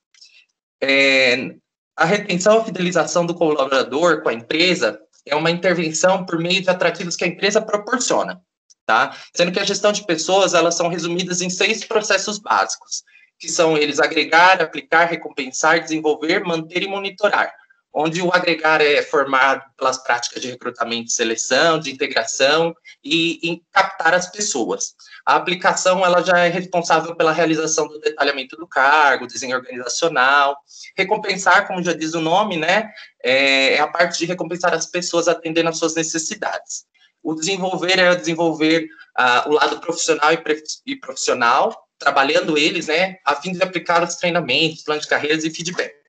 G: A retenção e fidelização do colaborador com a empresa é uma intervenção por meio de atrativos que a empresa proporciona, tá? Sendo que a gestão de pessoas, elas são resumidas em 6 processos básicos, que são eles agregar, aplicar, recompensar, desenvolver, manter e monitorar, onde o agregar é formado pelas práticas de recrutamento e seleção, de integração e em captar as pessoas. A aplicação ela já é responsável pela realização do detalhamento do cargo, desenho organizacional. Recompensar, como já diz o nome, né, é a parte de recompensar as pessoas atendendo às suas necessidades. O desenvolver é desenvolver o lado profissional e profissional, trabalhando eles, né, a fim de aplicar os treinamentos, planos de carreiras e feedbacks.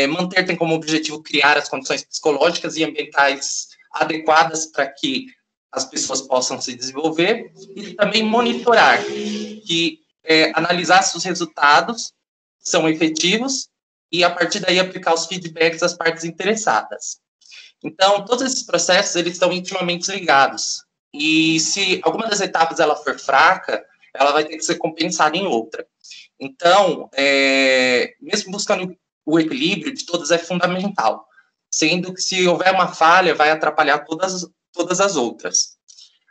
G: Manter tem como objetivo criar as condições psicológicas e ambientais adequadas para que as pessoas possam se desenvolver, e também monitorar, que analisar se os resultados são efetivos e, a partir daí, aplicar os feedbacks às partes interessadas. Então, todos esses processos, eles estão intimamente ligados, e se alguma das etapas ela for fraca, ela vai ter que ser compensada em outra. Então, mesmo buscando o equilíbrio de todas é fundamental, sendo que se houver uma falha, vai atrapalhar todas as outras.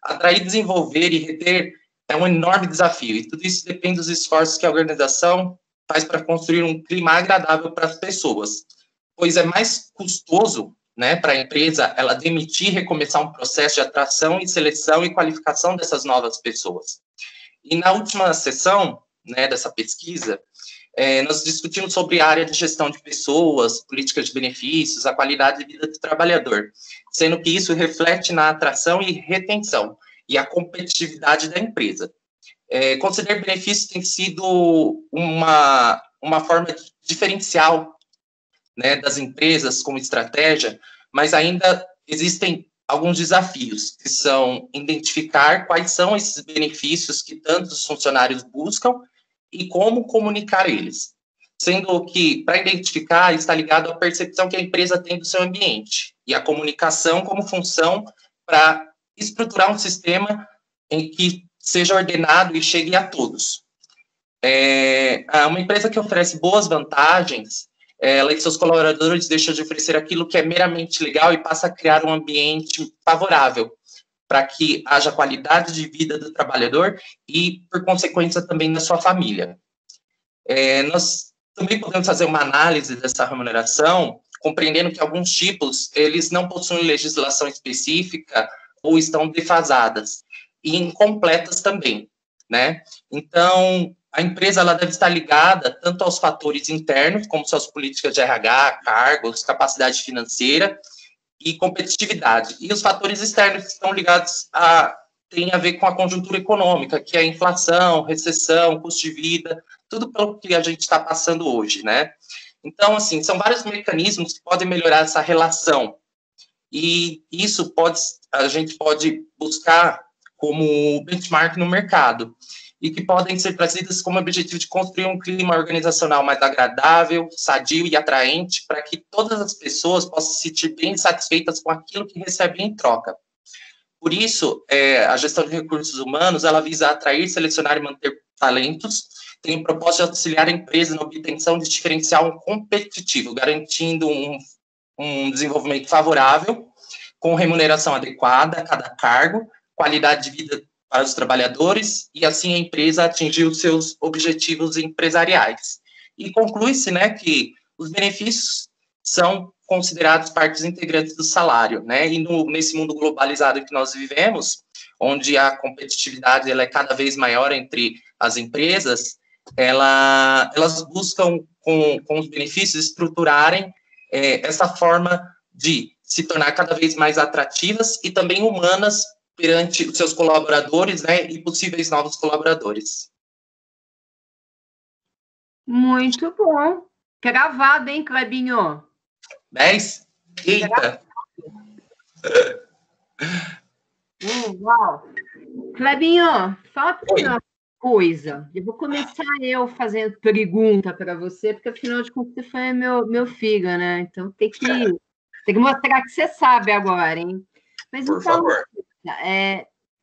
G: Atrair, desenvolver e reter é um enorme desafio, e tudo isso depende dos esforços que a organização faz para construir um clima agradável para as pessoas, pois é mais custoso, né, para a empresa ela demitir e recomeçar um processo de atração e seleção e qualificação dessas novas pessoas. E na última sessão, né, dessa pesquisa, nós discutimos sobre a área de gestão de pessoas, políticas de benefícios, a qualidade de vida do trabalhador, sendo que isso reflete na atração e retenção e a competitividade da empresa. Conceder benefícios tem sido uma forma diferencial, né, das empresas como estratégia, mas ainda existem alguns desafios, que são identificar quais são esses benefícios que tantos funcionários buscam e como comunicar eles. Sendo que, para identificar, está ligado à percepção que a empresa tem do seu ambiente e a comunicação como função para estruturar um sistema em que seja ordenado e chegue a todos. Uma empresa que oferece boas vantagens, ela e seus colaboradores deixam de oferecer aquilo que é meramente legal e passa a criar um ambiente favorável para que haja qualidade de vida do trabalhador e, por consequência, também da sua família. Nós também podemos fazer uma análise dessa remuneração, compreendendo que alguns tipos, eles não possuem legislação específica ou estão defasadas e incompletas também, né? Então, a empresa ela deve estar ligada tanto aos fatores internos, como suas políticas de RH, cargos, capacidade financeira e competitividade. E os fatores externos que estão ligados tem a ver com a conjuntura econômica, que é a inflação, recessão, custo de vida, tudo pelo que a gente está passando hoje, né? Então, assim, são vários mecanismos que podem melhorar essa relação. E isso a gente pode buscar como benchmark no mercado, e que podem ser trazidas como objetivo de construir um clima organizacional mais agradável, sadio e atraente, para que todas as pessoas possam se sentir bem satisfeitas com aquilo que recebem em troca. Por isso, a gestão de recursos humanos, ela visa atrair, selecionar e manter talentos, tem o propósito de auxiliar a empresa na obtenção de diferencial competitivo, garantindo um desenvolvimento favorável, com remuneração adequada a cada cargo, qualidade de vida para os trabalhadores, e assim a empresa atingir os seus objetivos empresariais. E conclui-se, né, que os benefícios são considerados partes integrantes do salário, né, e nesse mundo globalizado que nós vivemos, onde a competitividade ela é cada vez maior entre as empresas, elas buscam, com os benefícios, estruturarem essa forma de se tornar cada vez mais atrativas e também humanas perante os seus colaboradores, né, e possíveis novos colaboradores.
A: Muito bom. Gravado, hein, Clebinho?
G: 10? Eita!
A: Uau! Clebinho, fala uma coisa. Eu vou começar fazendo pergunta para você, porque afinal de contas você foi meu filho, né? Então tem que mostrar que você sabe agora, hein? Mas
G: Por favor.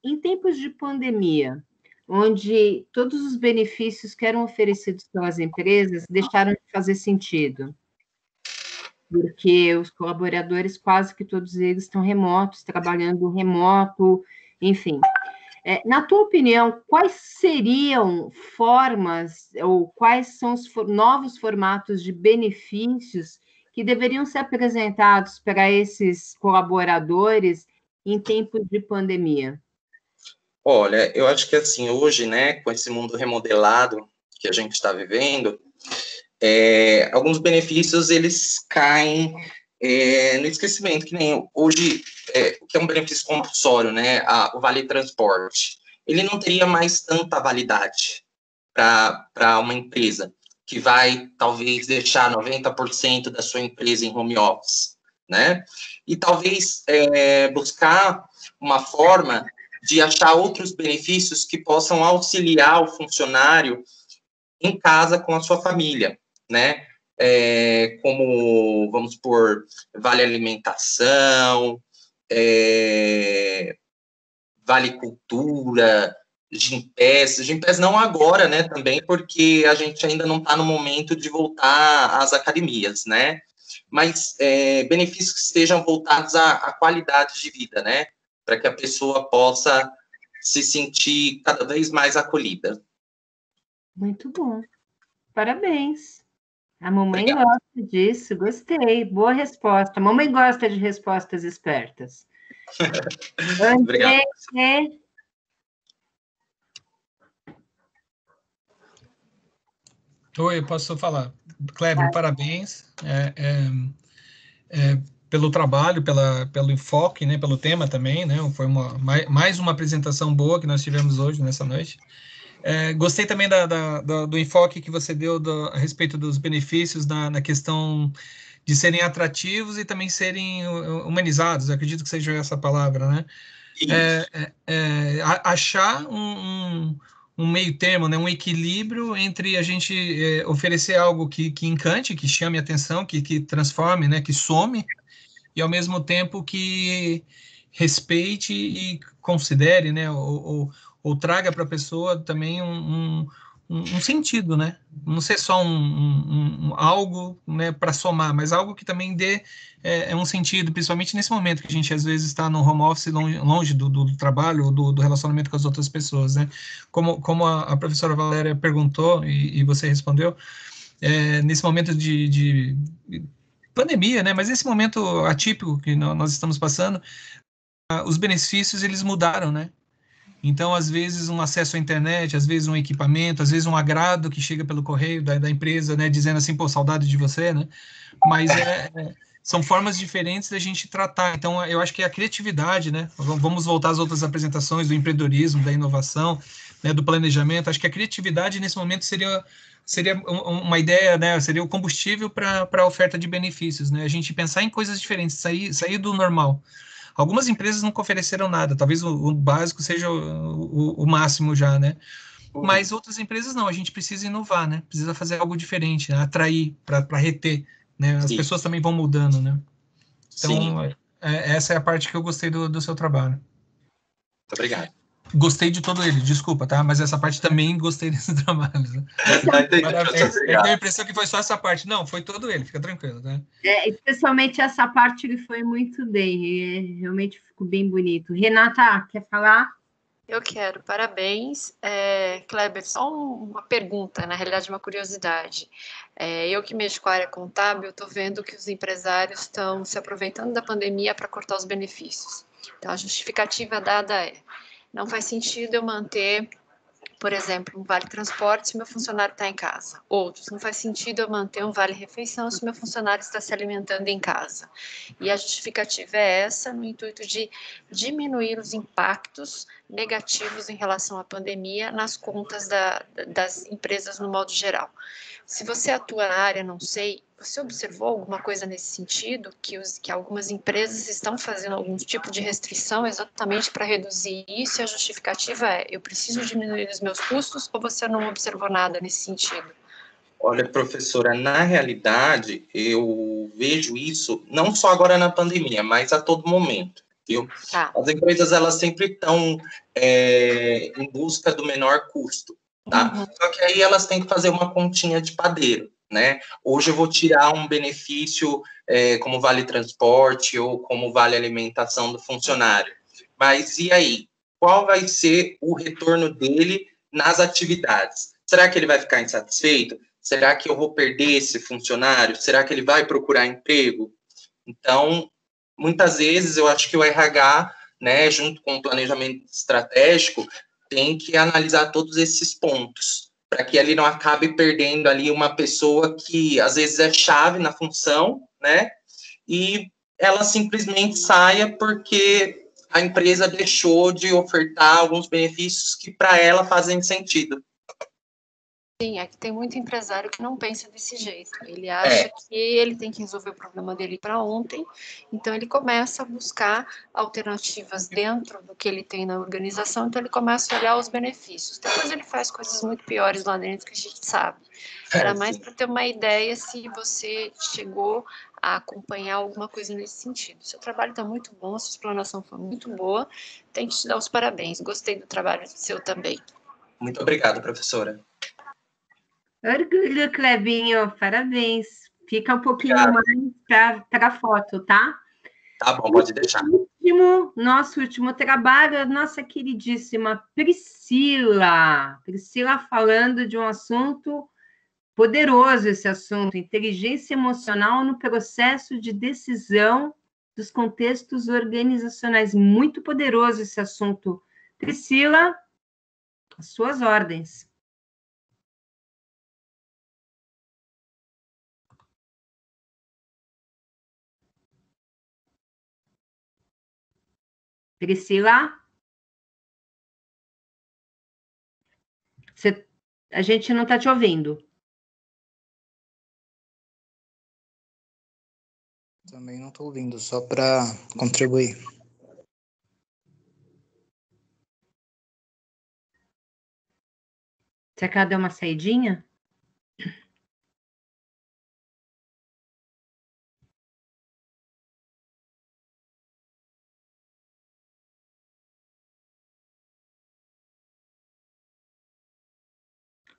A: Em tempos de pandemia, onde todos os benefícios que eram oferecidos pelas empresas deixaram de fazer sentido, porque os colaboradores, quase que todos eles estão remotos, trabalhando remoto, enfim. Na tua opinião, quais seriam formas ou quais são os novos formatos de benefícios que deveriam ser apresentados para esses colaboradores em tempos de pandemia?
G: Olha, eu acho que assim, hoje, né, com esse mundo remodelado que a gente está vivendo, alguns benefícios, eles caem no esquecimento, que nem hoje, o que é um benefício compulsório, né, o Vale Transporte, ele não teria mais tanta validade para uma empresa que vai, talvez, deixar 90% da sua empresa em home office, né, e talvez buscar uma forma de achar outros benefícios que possam auxiliar o funcionário em casa com a sua família, né? Como, vamos supor, vale alimentação, vale cultura, Gympass não agora, né, também, porque a gente ainda não está no momento de voltar às academias, né? Mas benefícios que estejam voltados à qualidade de vida, né? Para que a pessoa possa se sentir cada vez mais acolhida.
A: Muito bom. Parabéns. A mamãe
G: Obrigado.
A: gosta disso, gostei. Boa resposta. A mamãe gosta de respostas espertas.
G: Obrigado.
D: Oi, eu posso falar. Kleber, parabéns pelo trabalho, pelo enfoque, né, pelo tema também, né? Foi mais uma apresentação boa que nós tivemos hoje, nessa noite. Gostei também do enfoque que você deu a respeito dos benefícios na questão de serem atrativos e também serem humanizados, eu acredito que seja essa palavra, né? Achar um meio termo, né? Um equilíbrio entre a gente oferecer algo que encante, que chame a atenção, que transforme, né? Que some, e ao mesmo tempo que respeite e considere, né? Ou traga para a pessoa também um sentido, né? Não ser só algo, né, para somar, mas algo que também dê um sentido, principalmente nesse momento que a gente às vezes está no home office, longe do trabalho, do relacionamento com as outras pessoas, né? Como a professora Valéria perguntou e você respondeu, nesse momento de pandemia, né? Mas esse momento atípico que nós estamos passando, os benefícios eles mudaram, né? Então, às vezes, um acesso à internet, às vezes um equipamento, às vezes um agrado que chega pelo correio da empresa, né, dizendo assim, pô, saudade de você, né? Mas são formas diferentes da gente tratar. Então, eu acho que a criatividade, né? Vamos voltar às outras apresentações do empreendedorismo, da inovação, né, do planejamento. Acho que a criatividade, nesse momento, seria uma ideia, né? Seria o combustível para a oferta de benefícios, né? A gente pensar em coisas diferentes, sair do normal. Algumas empresas nunca ofereceram nada, talvez o básico seja o máximo já, né? Mas outras empresas não, a gente precisa inovar, né? Precisa fazer algo diferente, né? Atrair, para reter, né? As pessoas também vão mudando, né? Então, essa é a parte que eu gostei do seu trabalho.
G: Muito obrigado.
D: Gostei de todo ele, desculpa, tá? Mas essa parte também gostei desse trabalho. Né? Parabéns. Eu tenho a impressão que foi só essa parte. Não, foi todo ele, fica tranquilo, tá?
A: Especialmente essa parte ele foi muito bem, realmente ficou bem bonito. Renata, quer falar?
B: Eu quero, parabéns. Kleber, só uma pergunta, na realidade uma curiosidade. Eu que mexo com a área contábil, estou vendo que os empresários estão se aproveitando da pandemia para cortar os benefícios. Então, a justificativa dada não faz sentido eu manter, por exemplo, um vale-transporte se meu funcionário está em casa. Outros, não faz sentido eu manter um vale-refeição se meu funcionário está se alimentando em casa. E a justificativa é essa, no intuito de diminuir os impactos negativos em relação à pandemia nas contas das empresas no modo geral. Se você atua na área, não sei, você observou alguma coisa nesse sentido, que algumas empresas estão fazendo algum tipo de restrição exatamente para reduzir isso, e a justificativa eu preciso diminuir os meus custos, ou você não observou nada nesse sentido?
G: Olha, professora, na realidade, eu vejo isso não só agora na pandemia, mas a todo momento, viu?
B: Tá.
G: As empresas, elas sempre estão em busca do menor custo, tá?
B: Uhum.
G: Só que aí elas têm que fazer uma continha de padeiro, né? Hoje eu vou tirar um benefício como vale transporte ou como vale alimentação do funcionário. Mas e aí? Qual vai ser o retorno dele nas atividades? Será que ele vai ficar insatisfeito? Será que eu vou perder esse funcionário? Será que ele vai procurar emprego? Então, muitas vezes, eu acho que o RH, né, junto com o planejamento estratégico, tem que analisar todos esses pontos, para que ele não acabe perdendo ali uma pessoa que, às vezes, é chave na função, né, e ela simplesmente saia porque a empresa deixou de ofertar alguns benefícios que, para ela, fazem sentido.
B: Sim, é que tem muito empresário que não pensa desse jeito. Ele acha que ele tem que resolver o problema dele para ontem, então ele começa a buscar alternativas dentro do que ele tem na organização, então ele começa a olhar os benefícios. Depois ele faz coisas muito piores lá dentro que a gente sabe. Era mais para ter uma ideia se você chegou a acompanhar alguma coisa nesse sentido. Seu trabalho está muito bom, sua explanação foi muito boa, tem que te dar os parabéns. Gostei do trabalho seu também.
G: Muito obrigado, professora.
A: Orgulho, Clebinho, parabéns. Fica um pouquinho mais para a foto, tá?
G: Tá bom, pode deixar.
A: Nosso último trabalho, a nossa queridíssima Priscila. Priscila falando de um assunto poderoso, esse assunto, inteligência emocional no processo de decisão dos contextos organizacionais. Muito poderoso esse assunto. Priscila, as suas ordens. Priscila? A gente não está te ouvindo.
E: Também não estou ouvindo, só para contribuir.
A: Você quer dar uma saidinha?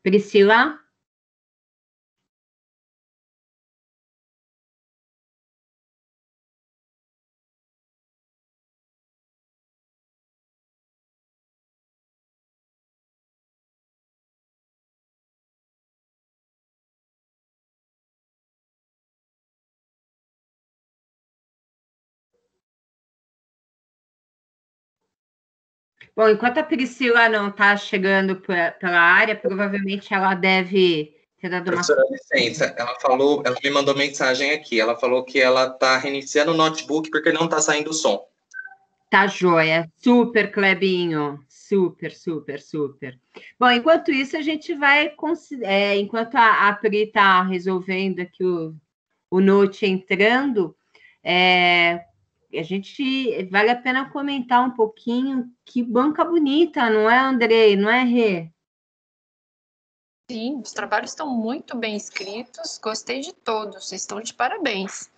A: Priscila? Bom, enquanto a Priscila não está chegando pela área, provavelmente ela deve ter dado uma...
G: Professora, licença, ela me mandou mensagem aqui, ela falou que ela está reiniciando o notebook porque não está saindo o som.
A: Tá joia, super, Clebinho, super. Bom, enquanto isso, a gente vai, enquanto a Pri está resolvendo aqui o Note entrando, a gente, vale a pena comentar um pouquinho, que banca bonita, não é, Andrei, não é, Rê?
B: Sim, os trabalhos estão muito bem escritos, gostei de todos, vocês estão de parabéns.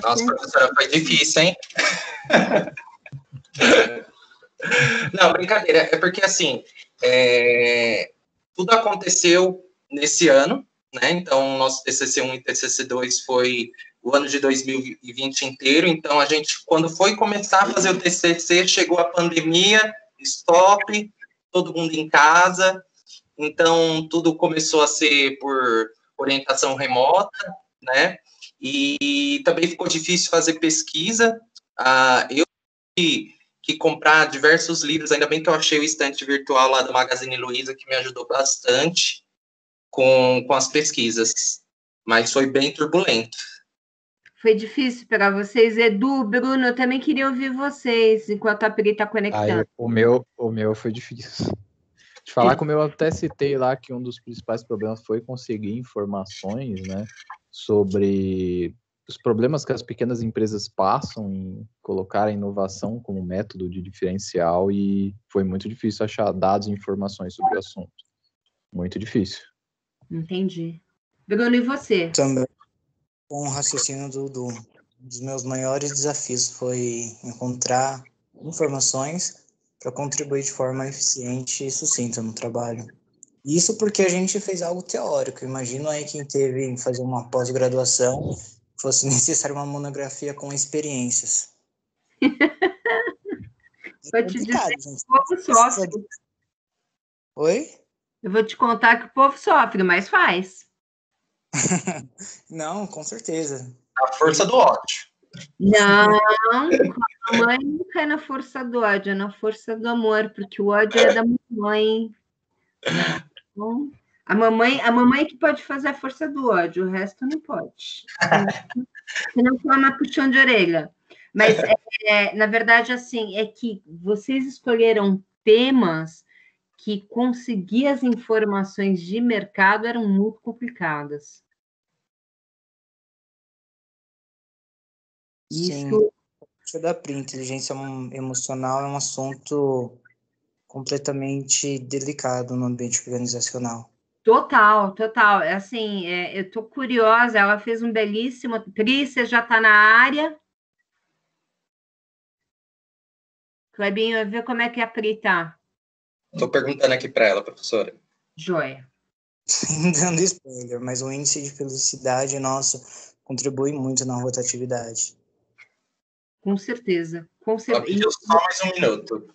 G: Nossa, professora, foi difícil, hein? Não, brincadeira, é porque, assim, tudo aconteceu nesse ano, né? Então, nosso TCC1 e TCC2 foi o ano de 2020 inteiro, então a gente, quando foi começar a fazer o TCC, chegou a pandemia, stop, todo mundo em casa, então tudo começou a ser por orientação remota, né? E também ficou difícil fazer pesquisa. Eu tive que comprar diversos livros, ainda bem que eu achei o estante virtual lá do Magazine Luiza, que me ajudou bastante com as pesquisas, mas foi bem turbulento.
A: Foi difícil para vocês, Edu, Bruno, eu também queria ouvir vocês, enquanto a Pri está conectando.
F: O meu foi difícil. De falar como eu até citei lá que um dos principais problemas foi conseguir informações, né, sobre os problemas que as pequenas empresas passam em colocar a inovação como método de diferencial, e foi muito difícil achar dados e informações sobre o assunto. Muito difícil.
A: Entendi. Bruno, e você?
E: Também, com o raciocínio do Dudu, um dos meus maiores desafios foi encontrar informações para contribuir de forma eficiente e sucinta no trabalho. Isso porque a gente fez algo teórico. Imagino aí quem teve em fazer uma pós-graduação fosse necessário uma monografia com experiências.
A: Vou te dizer que o povo sofre.
E: Oi?
A: Eu vou te contar que o povo sofre, mas faz.
E: Não, com certeza.
G: A força do ódio.
A: Não, a mãe nunca é na força do ódio, é na força do amor, porque o ódio é da mamãe. Bom, a mamãe que pode fazer a força do ódio, o resto não pode. Você não toma puxão de orelha. Mas, na verdade, assim, é que vocês escolheram temas que conseguir as informações de mercado eram muito complicadas.
E: Sim, isso da Pri, inteligência emocional é um assunto completamente delicado no ambiente organizacional.
A: Total. Assim, eu estou curiosa, ela fez um belíssimo... Pri, você já está na área? Clebinho, vê como é que a Pri está.
G: Estou perguntando aqui para ela, professora.
A: Joia.
E: Sem dando spoiler, mas o índice de felicidade nosso contribui muito na rotatividade.
A: Com certeza.
G: Ela pediu só mais um minuto.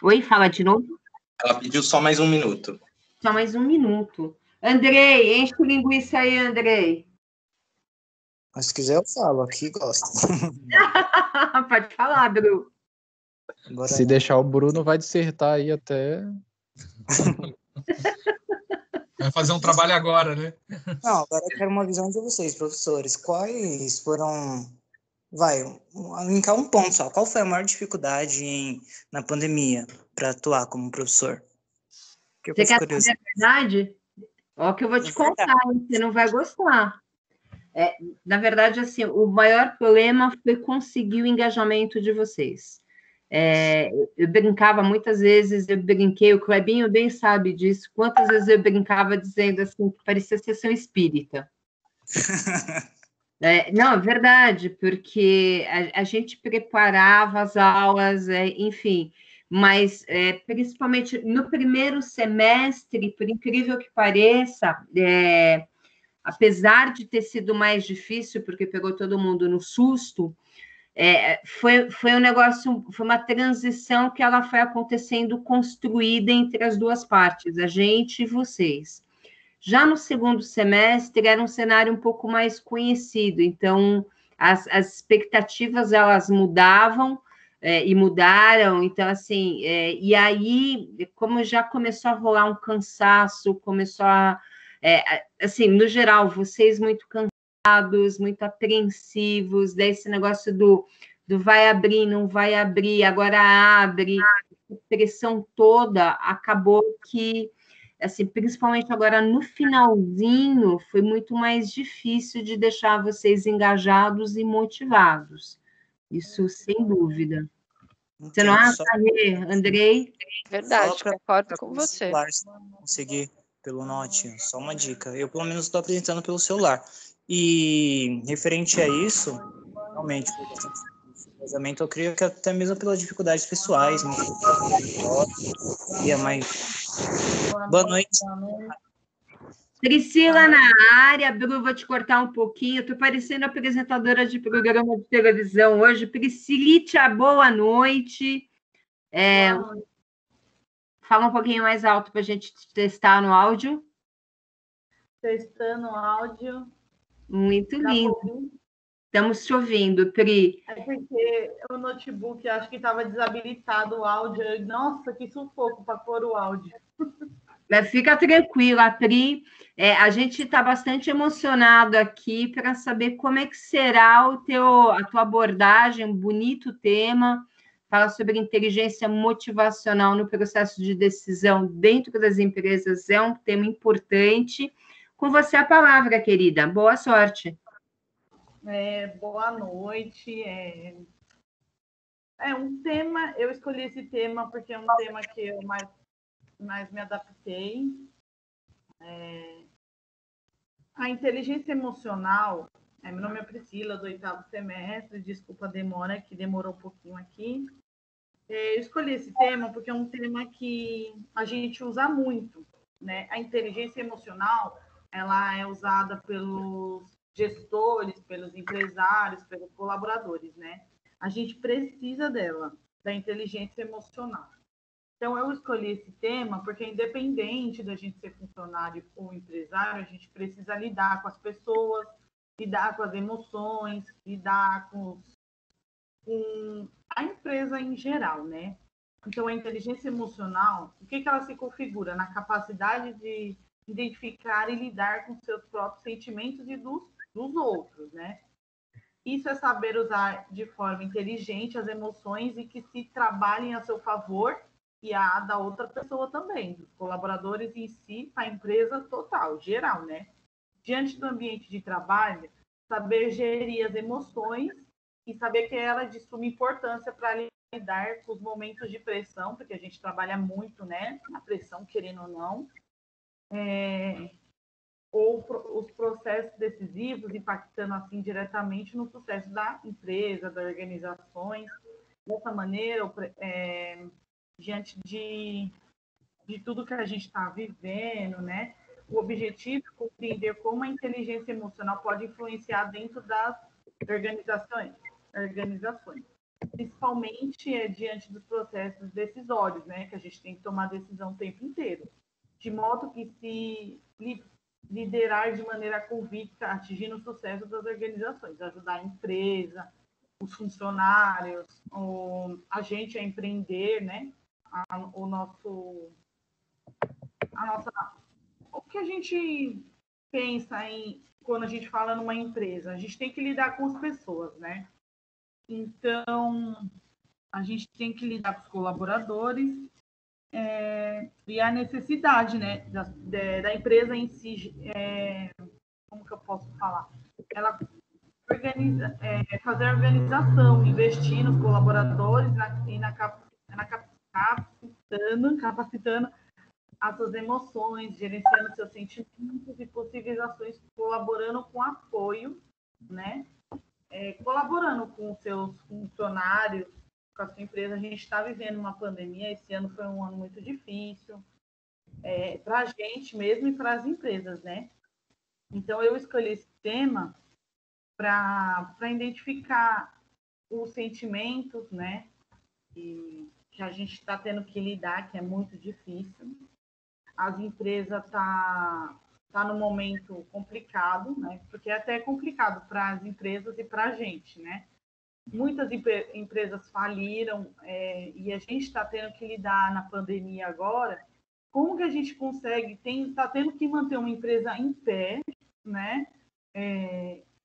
A: Oi, fala de novo.
G: Ela pediu só mais um minuto.
A: Só mais um minuto. Andrei, enche o linguiça aí, Andrei.
E: Mas se quiser eu falo, aqui gosto.
A: Pode falar, Bru.
E: Agora,
F: se deixar o Bruno vai dissertar aí até...
D: Vai fazer um trabalho agora, né?
E: Não, agora eu quero uma visão de vocês, professores. Quais foram linkar um ponto só. Qual foi a maior dificuldade na pandemia para atuar como professor?
A: Você quer saber a verdade? Ó, que eu vou te contar, hein? Você não vai gostar. Na verdade, assim, o maior problema foi conseguir o engajamento de vocês. Eu brincava muitas vezes, o Clebinho bem sabe disso, quantas vezes eu brincava dizendo assim, que parecia sessão espírita. Não, é verdade, porque a gente preparava as aulas, enfim, mas principalmente no primeiro semestre, por incrível que pareça, apesar de ter sido mais difícil, porque pegou todo mundo no susto, foi um negócio, foi uma transição que ela foi acontecendo construída entre as duas partes, a gente e vocês. Já no segundo semestre era um cenário um pouco mais conhecido, então as expectativas elas mudavam e mudaram, então assim, e aí como já começou a rolar um cansaço, começou assim, no geral, vocês muito cansados, muito apreensivos, daí esse negócio do vai abrir, não vai abrir, agora abre, a pressão toda acabou que assim, principalmente agora no finalzinho, foi muito mais difícil de deixar vocês engajados e motivados. Isso sem dúvida. Você não acha, Andrei?
B: Verdade, concordo com você.
E: Celular, se conseguir pelo Note, só uma dica. Eu, pelo menos, estou apresentando pelo celular. E, referente a isso, realmente, casamento, eu creio que até mesmo pelas dificuldades pessoais, Boa noite.
A: Priscila na área, Bru, vou te cortar um pouquinho, estou parecendo apresentadora de programa de televisão hoje. Priscilita, boa noite. Fala um pouquinho mais alto para a gente testar no áudio.
H: Testando o áudio.
A: Muito lindo. Estamos te ouvindo, Pri.
H: É porque o notebook, acho que estava desabilitado o áudio. Nossa, que sufoco para pôr o áudio.
A: Fica tranquila, Pri. A gente está bastante emocionado aqui para saber como é que será a tua abordagem, um bonito tema. Fala sobre inteligência motivacional no processo de decisão dentro das empresas, é um tema importante. Com você a palavra, querida. Boa sorte.
H: Boa noite. Um tema, eu escolhi esse tema porque é um tema que eu mais me adaptei. A inteligência emocional, meu nome é Priscila, do 8º semestre, desculpa a demora, que demorou um pouquinho aqui. Eu escolhi esse tema porque é um tema que a gente usa muito, né? A inteligência emocional, ela é usada pelos gestores, pelos empresários, pelos colaboradores, né? A gente precisa dela, da inteligência emocional. Então, eu escolhi esse tema porque, independente da gente ser funcionário ou empresário, a gente precisa lidar com as pessoas, lidar com as emoções, lidar com a empresa em geral, né? Então, a inteligência emocional, o que ela se configura? Na capacidade de identificar e lidar com seus próprios sentimentos e dos outros, né? Isso é saber usar de forma inteligente as emoções e que se trabalhem a seu favor e a da outra pessoa também, dos colaboradores em si, para a empresa total, geral, né? Diante do ambiente de trabalho, saber gerir as emoções e saber que ela é de suma importância para lidar com os momentos de pressão, porque a gente trabalha muito, né, na pressão, querendo ou não, ou os processos decisivos impactando assim diretamente no sucesso da empresa, das organizações. Dessa maneira, diante de tudo que a gente está vivendo, né, o objetivo é compreender como a inteligência emocional pode influenciar dentro das organizações, principalmente diante dos processos decisórios, né, que a gente tem que tomar decisão o tempo inteiro, de modo que se liderar de maneira convicta, atingindo o sucesso das organizações, ajudar a empresa, os funcionários, a gente a empreender, né, o que a gente pensa quando a gente fala numa empresa, a gente tem que lidar com as pessoas, né? Então, a gente tem que lidar com os colaboradores e a necessidade, né, da empresa em si, como que eu posso falar? Ela fazer a organização, investir nos colaboradores capacitando as suas emoções, gerenciando seus sentimentos e possíveis ações, colaborando com apoio, né? Colaborando com os seus funcionários, com a sua empresa. A gente está vivendo uma pandemia, esse ano foi um ano muito difícil, para a gente mesmo e para as empresas, né? Então, eu escolhi esse tema para identificar os sentimentos, né? Que a gente está tendo que lidar, que é muito difícil. As empresas tá num momento complicado, né? Porque é até complicado para as empresas e para a gente, né? Muitas empresas faliram e a gente está tendo que lidar na pandemia agora. Como que a gente consegue? Está tendo que manter uma empresa em pé, né?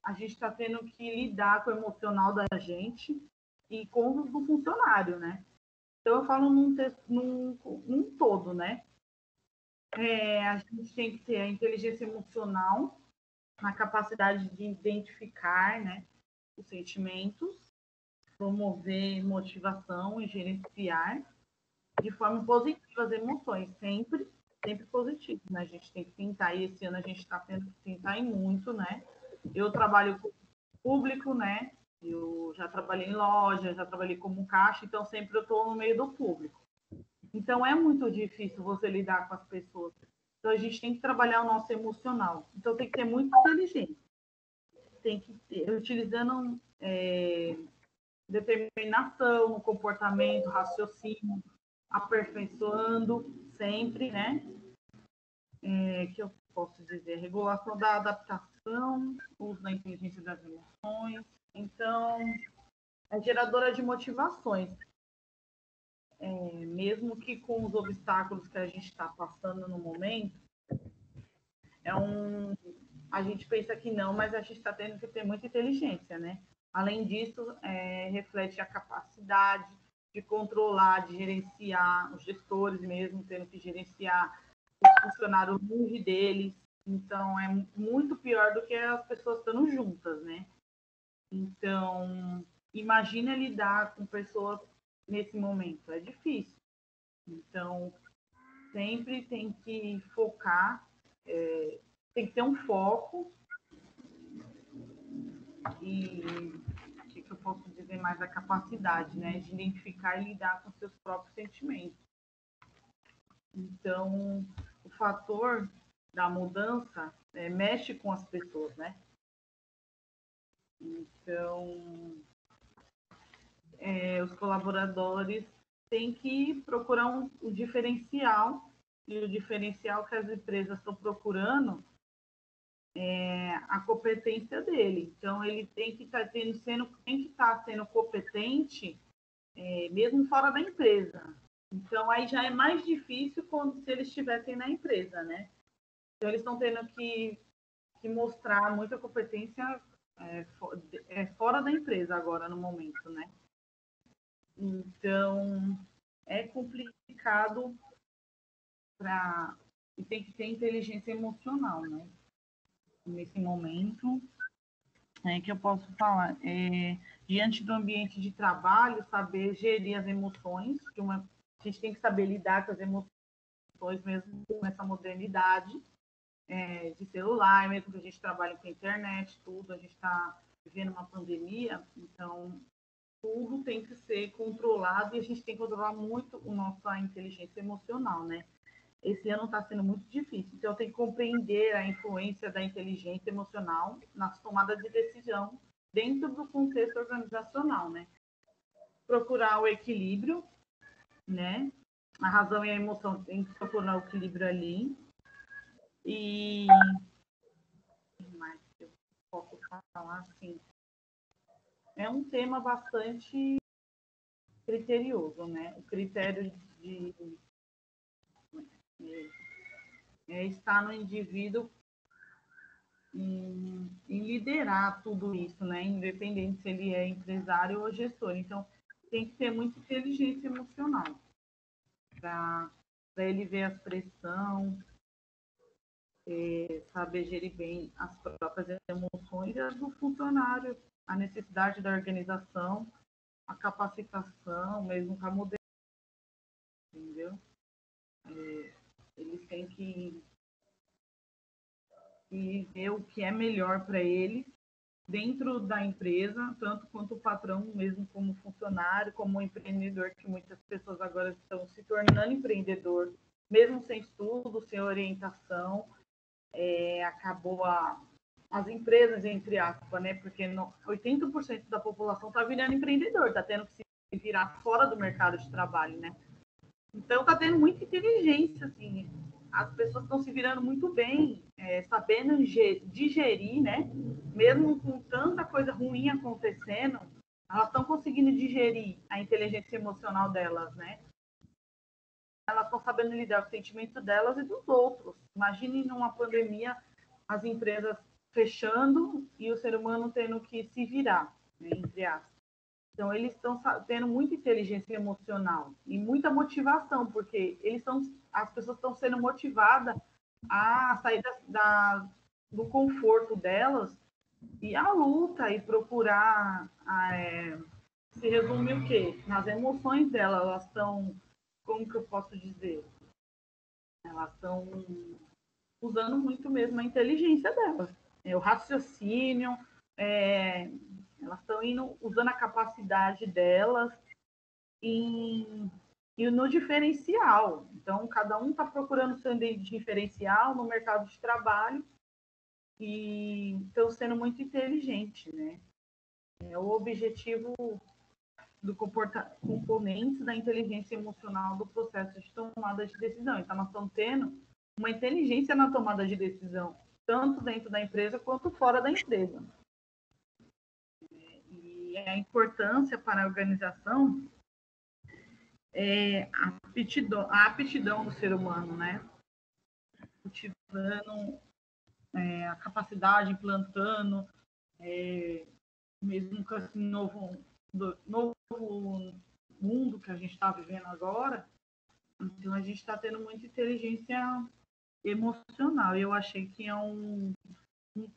H: A gente está tendo que lidar com o emocional da gente e com o do funcionário, né? Então, eu falo num todo, né? A gente tem que ter a inteligência emocional, a capacidade de identificar, né, os sentimentos, promover motivação e gerenciar de forma positiva as emoções, sempre positivo, né? A gente tem que tentar, e esse ano a gente está tendo que tentar em muito, né? Eu trabalho com público, né? Eu já trabalhei em loja, já trabalhei como caixa, então sempre eu estou no meio do público. Então, é muito difícil você lidar com as pessoas. Então, a gente tem que trabalhar o nosso emocional. Então, tem que ter muito inteligente. Tem que ter, utilizando determinação no comportamento, raciocínio, aperfeiçoando sempre, né? Que eu posso dizer? Regulação da adaptação, uso da inteligência das emoções. Então, é geradora de motivações. Mesmo que com os obstáculos que a gente está passando no momento, a gente pensa que não, mas a gente está tendo que ter muita inteligência, né? Além disso, reflete a capacidade de controlar, de gerenciar, os gestores mesmo tendo que gerenciar os funcionários longe deles. Então, é muito pior do que as pessoas estando juntas, né? Então, imagina lidar com pessoas nesse momento, é difícil. Então, sempre tem que focar, tem que ter um foco e o que eu posso dizer mais? A capacidade, né, de identificar e lidar com seus próprios sentimentos. Então, o fator da mudança mexe com as pessoas, né? Então, os colaboradores têm que procurar um diferencial, e o diferencial que as empresas estão procurando é a competência dele. Então, ele tem que estar sendo competente mesmo fora da empresa. Então, aí já é mais difícil se eles estivessem na empresa, né? Então, eles estão tendo que mostrar muita competência fora da empresa agora, no momento, né? Então, é complicado e tem que ter inteligência emocional, né? Nesse momento, que eu posso falar, diante do ambiente de trabalho, saber gerir as emoções, a gente tem que saber lidar com as emoções mesmo com essa modernidade de celular, mesmo que a gente trabalhe com a internet, tudo, a gente está vivendo uma pandemia, então tudo tem que ser controlado e a gente tem que controlar muito a nossa inteligência emocional, né? Esse ano está sendo muito difícil, então tem que compreender a influência da inteligência emocional nas tomadas de decisão dentro do contexto organizacional, né? Procurar o equilíbrio, né? A razão e a emoção tem que procurar o equilíbrio ali. E o que mais que eu posso falar assim? É um tema bastante criterioso, né? O critério está no indivíduo em liderar tudo isso, né? Independente se ele é empresário ou gestor. Então, tem que ter muita inteligência emocional para ele ver a pressão, saber gerir bem as próprias emoções e as do funcionário, a necessidade da organização, a capacitação, mesmo com a mudança, entendeu? Eles têm que ver o que é melhor para eles dentro da empresa, tanto quanto o patrão, mesmo como funcionário, como empreendedor, que muitas pessoas agora estão se tornando empreendedor, mesmo sem estudo, sem orientação. Acabou as empresas, entre aspas, né? Porque 80% da população está virando empreendedor, está tendo que se virar fora do mercado de trabalho, né? Então, está tendo muita inteligência, assim. As pessoas estão se virando muito bem, sabendo digerir, né? Mesmo com tanta coisa ruim acontecendo, elas estão conseguindo digerir a inteligência emocional delas, né? Elas estão sabendo lidar com o sentimento delas e dos outros. Imagine numa pandemia as empresas fechando e o ser humano tendo que se virar, né, entre aspas. Então, eles estão tendo muita inteligência emocional e muita motivação, porque as pessoas estão sendo motivadas a sair do conforto delas e a luta e procurar se resume o quê? Nas emoções delas, elas estão, como que eu posso dizer? Elas estão usando muito mesmo a inteligência delas, o raciocínio, elas estão usando a capacidade delas e no diferencial. Então, cada um está procurando seu diferencial no mercado de trabalho e estão sendo muito inteligentes, né? O objetivo do componentes da inteligência emocional do processo de tomada de decisão. Então, nós estamos tendo uma inteligência na tomada de decisão, tanto dentro da empresa quanto fora da empresa. E a importância para a organização é a aptidão do ser humano, né? Cultivando a capacidade, implantando, mesmo com esse novo mundo que a gente está vivendo agora. Então, a gente está tendo muita inteligência emocional. Eu achei que é um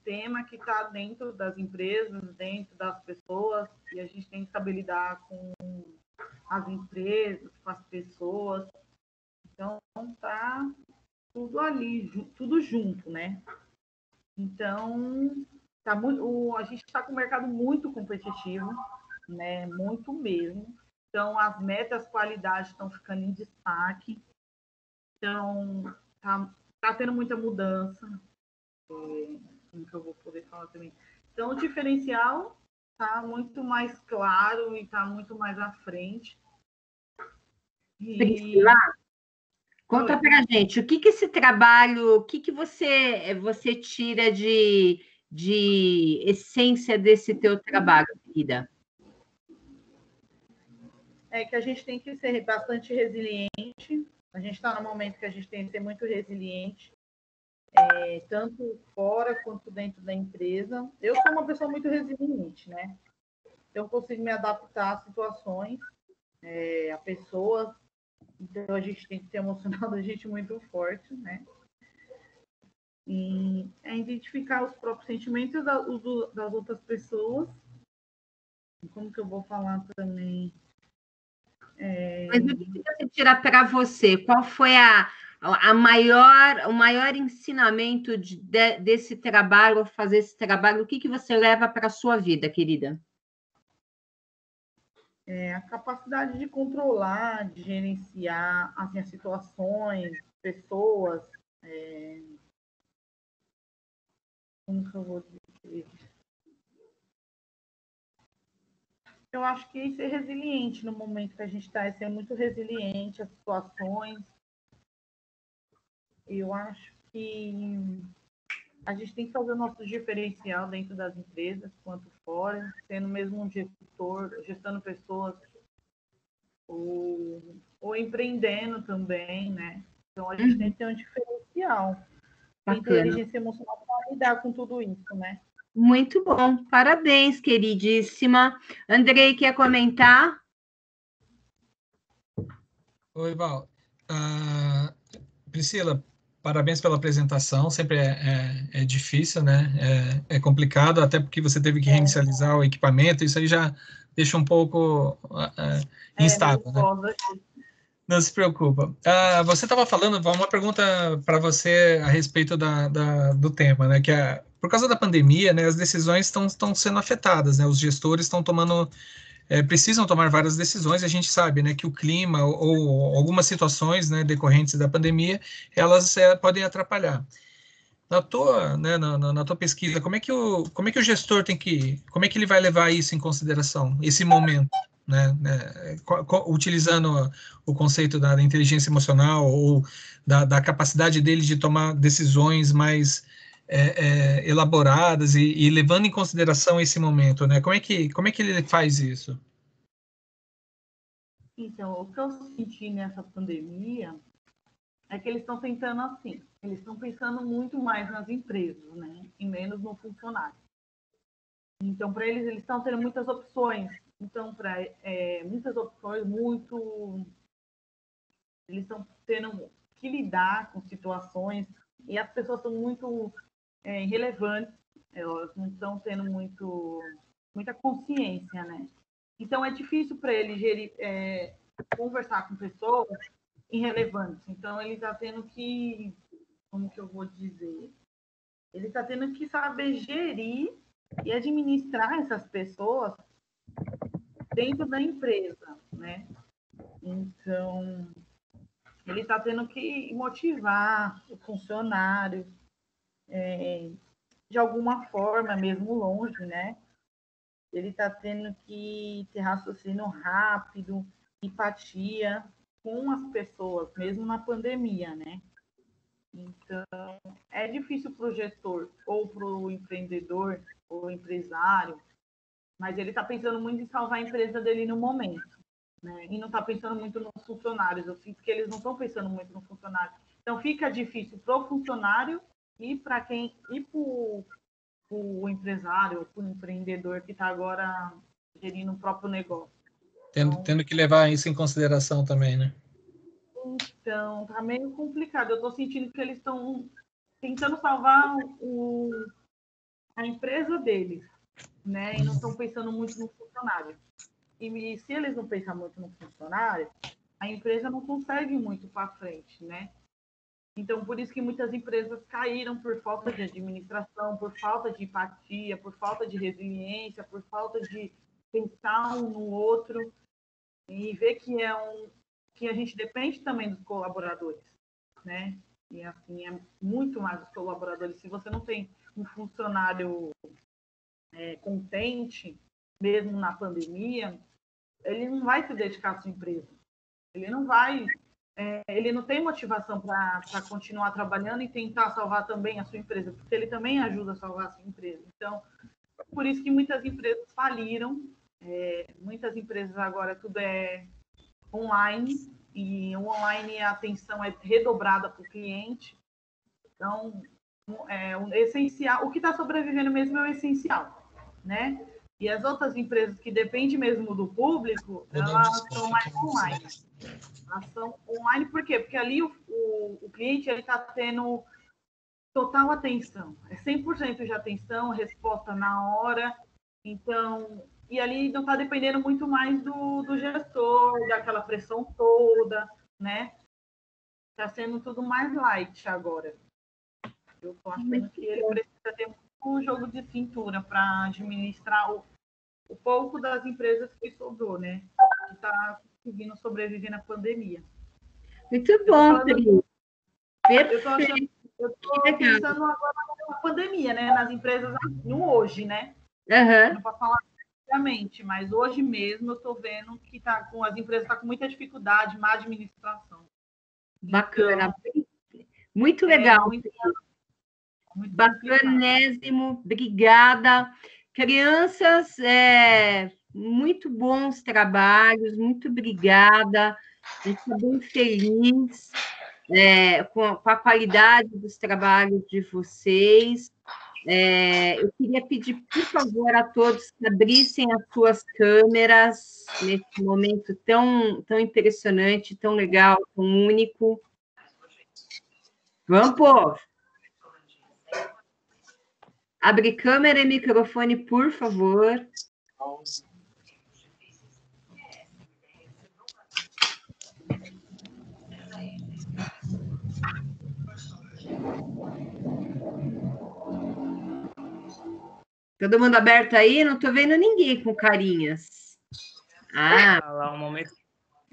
H: tema que está dentro das empresas, dentro das pessoas, e a gente tem que saber lidar com as empresas, com as pessoas. Então, tá tudo ali, tudo junto, né? Então, a gente está com um mercado muito competitivo, né? Muito mesmo. Então, as metas, qualidade estão ficando em destaque. Então, tá tendo muita mudança. Como que eu vou poder falar também? Então, o diferencial está muito mais claro e está muito mais à frente.
A: Priscila, conta para a gente, o que esse trabalho, o que você tira de essência desse teu trabalho, querida?
H: É que a gente tem que ser bastante resiliente. A gente está no momento que a gente tem que ser muito resiliente, tanto fora quanto dentro da empresa. Eu sou uma pessoa muito resiliente, né? Então, eu consigo me adaptar a situações, a pessoas. Então, a gente tem que ter emocional da gente muito forte, né? E identificar os próprios sentimentos das outras pessoas. Como que eu vou falar também?
A: Mas o que você tira para você? Qual foi o maior ensinamento desse trabalho, fazer esse trabalho? O que você leva para a sua vida, querida?
H: A capacidade de controlar, de gerenciar assim, as situações, pessoas. Como que eu vou dizer? Eu acho que ser resiliente no momento que a gente está, ser muito resiliente às situações. Eu acho que a gente tem que fazer o nosso diferencial dentro das empresas, quanto fora, sendo mesmo um gestor, gestando pessoas, ou empreendendo também, né? Então, a gente tem que ter um diferencial. A inteligência emocional está lidar com tudo isso, né?
A: Muito bom, parabéns, queridíssima. Andrei, quer comentar?
D: Oi, Val. Priscila, parabéns pela apresentação. Sempre é difícil, né? É complicado, até porque você teve que reinicializar o equipamento. Isso aí já deixa um pouco instável, né? Não se preocupa. Você estava falando, uma pergunta para você a respeito do tema, né? Que por causa da pandemia, né, as decisões estão sendo afetadas, né? Os gestores estão precisam tomar várias decisões. A gente sabe, né, que o clima ou algumas situações, né, decorrentes da pandemia, elas podem atrapalhar. Na tua pesquisa, como é que o gestor como é que ele vai levar isso em consideração, esse momento, né, utilizando o conceito da inteligência emocional ou da capacidade dele de tomar decisões mais elaboradas e levando em consideração esse momento, né? Como é que ele faz isso?
H: Então, o que eu senti nessa pandemia é que eles estão tentando assim, eles estão pensando muito mais nas empresas, né, e menos no funcionário. Então, para eles estão tendo muitas opções. Então, muitas opções, eles estão tendo que lidar com situações e as pessoas são muito irrelevantes, elas não estão tendo muita consciência, né? Então, é difícil para ele conversar com pessoas irrelevantes. Então, ele está tendo que, como que eu vou dizer? Ele está tendo que saber gerir e administrar essas pessoas dentro da empresa, né? Então, ele está tendo que motivar o funcionário de alguma forma, mesmo longe, né? Ele está tendo que ter raciocínio rápido, empatia com as pessoas, mesmo na pandemia, né? Então, é difícil para o gestor ou para o empreendedor ou empresário, mas ele está pensando muito em salvar a empresa dele no momento, né? E não está pensando muito nos funcionários. Eu sinto que eles não estão pensando muito no funcionário. Então, fica difícil para o funcionário e para o empresário, para o empreendedor que está agora gerindo o próprio negócio.
D: Tendo que levar isso em consideração também, né?
H: Então, tá meio complicado. Eu estou sentindo que eles estão tentando salvar a empresa deles, né? E não estão pensando muito no funcionário. E se eles não pensam muito no funcionário, a empresa não consegue muito para frente, né? Então, por isso que muitas empresas caíram por falta de administração, por falta de empatia, por falta de resiliência, por falta de pensar um no outro e ver que a gente depende também dos colaboradores, né? E assim, é muito mais dos colaboradores. Se você não tem um funcionário contente, mesmo na pandemia, ele não vai se dedicar à sua empresa. Ele não tem motivação para continuar trabalhando e tentar salvar também a sua empresa, porque ele também ajuda a salvar a sua empresa. Então, por isso que muitas empresas faliram, muitas empresas agora tudo é online, e o online a atenção é redobrada para o cliente. Então, o essencial, o que está sobrevivendo mesmo é o essencial, né? E as outras empresas que dependem mesmo do público, elas são mais online. Elas são online por quê? Porque ali o cliente está tendo total atenção. É 100% de atenção, resposta na hora. Então, e ali não está dependendo muito mais do gestor, daquela pressão toda, né? Está sendo tudo mais light agora. Eu estou achando que ele precisa ter um jogo de cintura para administrar o pouco das empresas que sobrou, né? Que está conseguindo sobreviver na pandemia.
A: Muito bom, Pri.
H: Eu estou pensando agora na pandemia, né? Nas empresas no hoje, né?
A: Uhum.
H: Não posso falar obviamente, mas hoje mesmo eu estou vendo que as empresas estão com muita dificuldade, má administração.
A: Bacana. Então, muito legal.
H: Muito
A: bacanésimo. Obrigada. Crianças, muito bons trabalhos, muito obrigada. A gente está bem feliz. com a qualidade dos trabalhos de vocês. Eu queria pedir, por favor, a todos que abrissem as suas câmeras nesse momento tão impressionante, tão legal, tão único. Vamos, povo! Abre câmera e microfone, por favor. Todo mundo aberto aí? Não estou vendo ninguém com carinhas.
E: Lá um momento.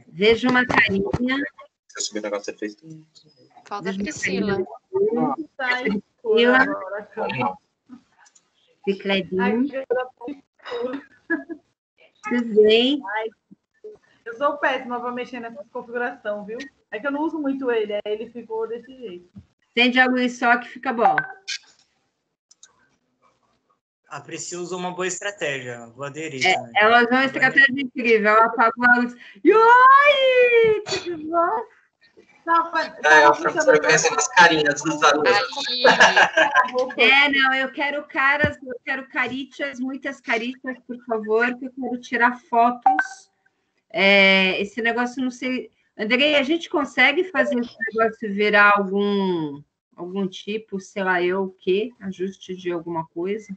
A: Vejo uma carinha.
G: Eu subi o negócio, você fez.
B: Falta a Priscila.
A: Priscila. Cicledinho. Tudo bem?
H: Eu sou péssima para mexer nessa configuração, viu? É que eu não uso muito ele, aí ele ficou desse jeito.
A: Acende a luz só que fica bom.
E: A Priscila usou uma boa estratégia. Vou aderir.
A: Ela usou uma estratégia incrível. Ela apagou a luz. E oi! Tudo bom?
G: O professor conhece as carinhas dos alunos.
A: Não, eu quero caritas, muitas caritas, por favor, que eu quero tirar fotos. Esse negócio, não sei... Andrei, a gente consegue fazer esse negócio virar algum tipo, sei lá, o quê? Ajuste de alguma coisa?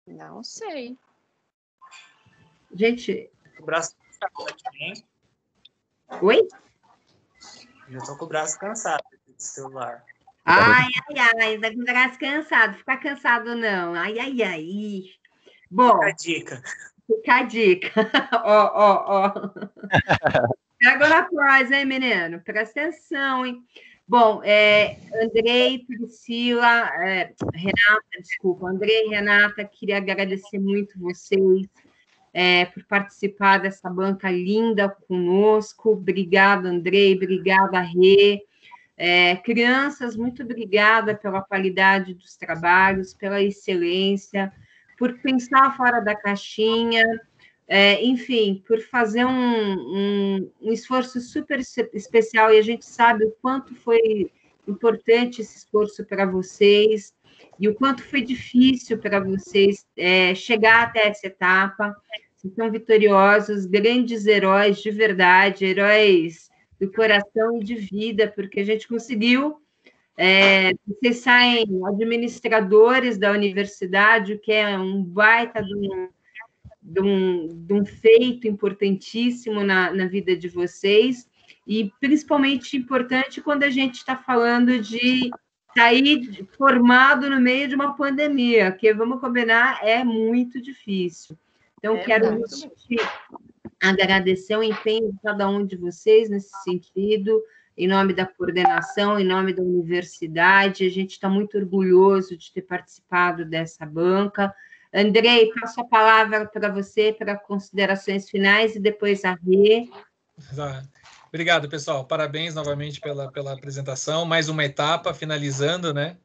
B: Não sei.
A: Gente...
E: O braço cansado aqui, hein?
A: Oi?
E: Já tô com o braço cansado do celular.
A: Ai, tá com o braço cansado. Fica cansado, não. Ai. Bom... Fica a dica. Ó. Pega na pós, hein, menino? Presta atenção, hein? Bom, Andrei, Priscila, Renata, desculpa, Andrei e Renata, queria agradecer muito vocês por participar dessa banca linda conosco. Obrigada, Andrei, obrigada, Rê. Crianças, muito obrigada pela qualidade dos trabalhos, pela excelência, por pensar fora da caixinha, enfim, por fazer um esforço super especial, e a gente sabe o quanto foi importante esse esforço para vocês, e o quanto foi difícil para vocês chegar até essa etapa. Vocês são vitoriosos, grandes heróis de verdade, heróis do coração e de vida, porque a gente conseguiu. Vocês saem administradores da universidade, o que é um baita de um feito importantíssimo na vida de vocês, e principalmente importante quando a gente está falando de sair formado no meio de uma pandemia, que, vamos combinar, é muito difícil. Então, quero agradecer o empenho de cada um de vocês nesse sentido, em nome da coordenação, em nome da universidade. A gente está muito orgulhoso de ter participado dessa banca. Andrei, passo a palavra para você, para considerações finais, e depois a Rê.
D: Obrigado, pessoal. Parabéns novamente pela apresentação. Mais uma etapa, finalizando, né?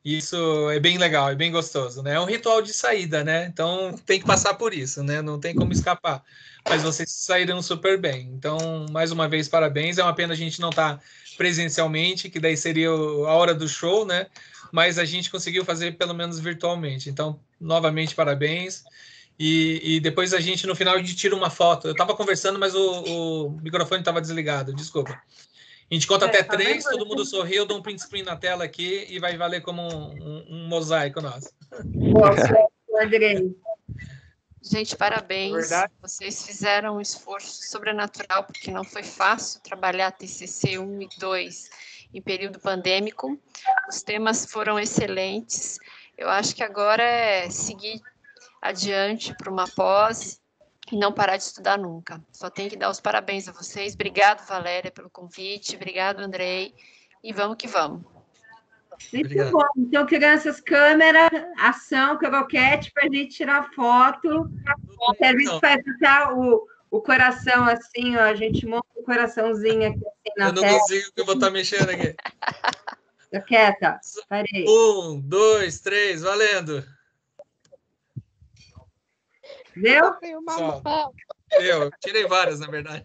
D: Isso é bem legal, é bem gostoso, né? É um ritual de saída, né? Então, tem que passar por isso, né? Não tem como escapar. Mas vocês saíram super bem. Então, mais uma vez, parabéns. É uma pena a gente não estar presencialmente, que daí seria a hora do show, né? Mas a gente conseguiu fazer pelo menos virtualmente. Então, novamente, parabéns. E depois a gente, no final, a gente tira uma foto. Eu estava conversando, mas o microfone estava desligado, desculpa. A gente conta até 3, todo mundo sorriu, eu dou um print screen na tela aqui e vai valer como um mosaico nosso.
A: Andrei.
B: Gente, parabéns. Vocês fizeram um esforço sobrenatural, porque não foi fácil trabalhar TCC 1 e 2 em período pandêmico. Os temas foram excelentes. Eu acho que agora é seguir adiante para uma pós e não parar de estudar nunca. Só tenho que dar os parabéns a vocês. Obrigado, Valéria, pelo convite. Obrigado, Andrei. E vamos que vamos.
A: Muito Obrigado. Bom. Então, crianças, câmera, ação, croquete, para a gente tirar foto. A gente vai ficar o coração assim, ó. A gente monta o coraçãozinho aqui assim na tela.
D: Eu não consigo, que eu vou estar mexendo aqui.
A: Tô quieta. Parei.
D: 1, 2, 3, valendo.
A: Deu?
D: Eu tirei várias, na verdade.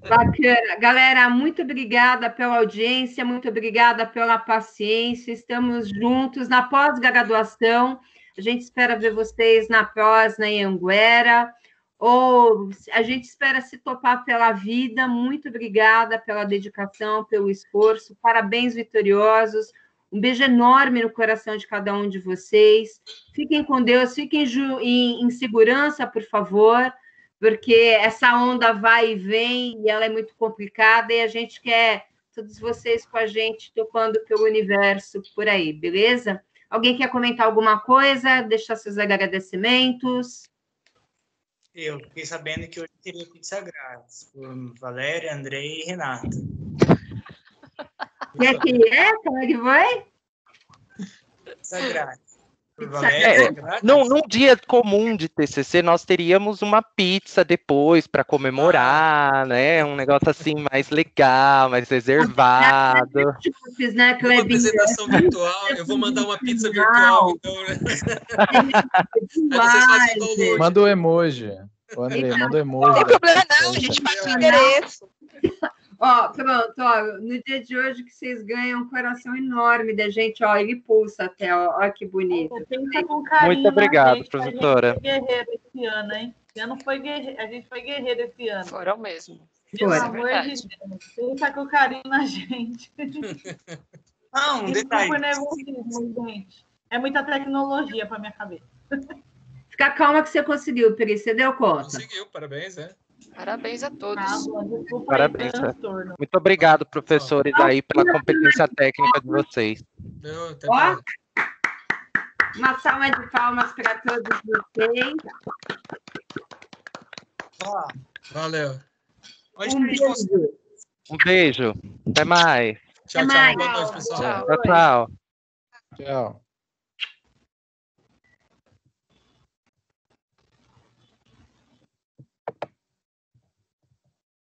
A: Bacana. Galera, muito obrigada pela audiência, muito obrigada pela paciência. Estamos juntos na pós-graduação. A gente espera ver vocês na pós, na Anhanguera, ou a gente espera se topar pela vida. Muito obrigada pela dedicação, pelo esforço. Parabéns, vitoriosos. Um beijo enorme no coração de cada um de vocês. Fiquem com Deus, fiquem em segurança, por favor, porque essa onda vai e vem e ela é muito complicada e a gente quer todos vocês com a gente tocando pelo universo por aí, beleza? Alguém quer comentar alguma coisa? Deixar seus agradecimentos?
E: Eu fiquei sabendo que hoje teria pizza grátis por Valéria, Andrei e Renata.
A: E aqui é? Como é que foi?
E: Pizza grátis. Por
A: Pizza
E: Valéria,
A: grátis.
I: Num dia comum de TCC, nós teríamos uma pizza depois para comemorar, né? Um negócio assim mais legal, mais reservado.
A: Né,
D: Uma apresentação virtual, eu vou mandar uma pizza virtual, então, né? Aí vocês fazem download.
F: Manda o emoji. Ô, André, manda o emoji.
C: Não tem problema não, a gente passa o endereço.
A: Ó, pronto, ó, no dia de hoje que vocês ganham um coração enorme da gente, ó, ele pulsa até, ó que bonito.
H: Pensa com carinho,
I: Muito obrigado,
H: gente,
I: professora.
H: A gente foi guerreiro esse ano, hein? Esse ano foi guerreiro, a gente foi guerreiro esse ano.
B: Foram mesmo.
H: Pelo
A: Foi.
H: amor de Deus, pensa com carinho na gente.
E: Ah, um detalhe.
H: Desculpa o nervosismo, gente. É muita tecnologia para minha cabeça.
A: Fica calma que você conseguiu, Peri, você deu conta.
D: Conseguiu, parabéns, né?
B: Parabéns a todos.
H: Tá bom, desculpa
I: Parabéns,
H: aí, transtorno.
I: Muito obrigado, professores, aí, pela competência técnica de vocês.
D: Não, até
A: Ó,
D: mais.
A: uma salva de palmas para todos vocês.
E: Ó,
D: Valeu.
E: hoje
A: Um
E: a gente conseguiu.
A: beijo.
I: Um beijo. Até mais.
D: Tchau,
A: Até
D: tchau.
A: mais.
D: Boa noite, pessoal.
B: Tchau.
I: Tchau, tchau.
F: Tchau.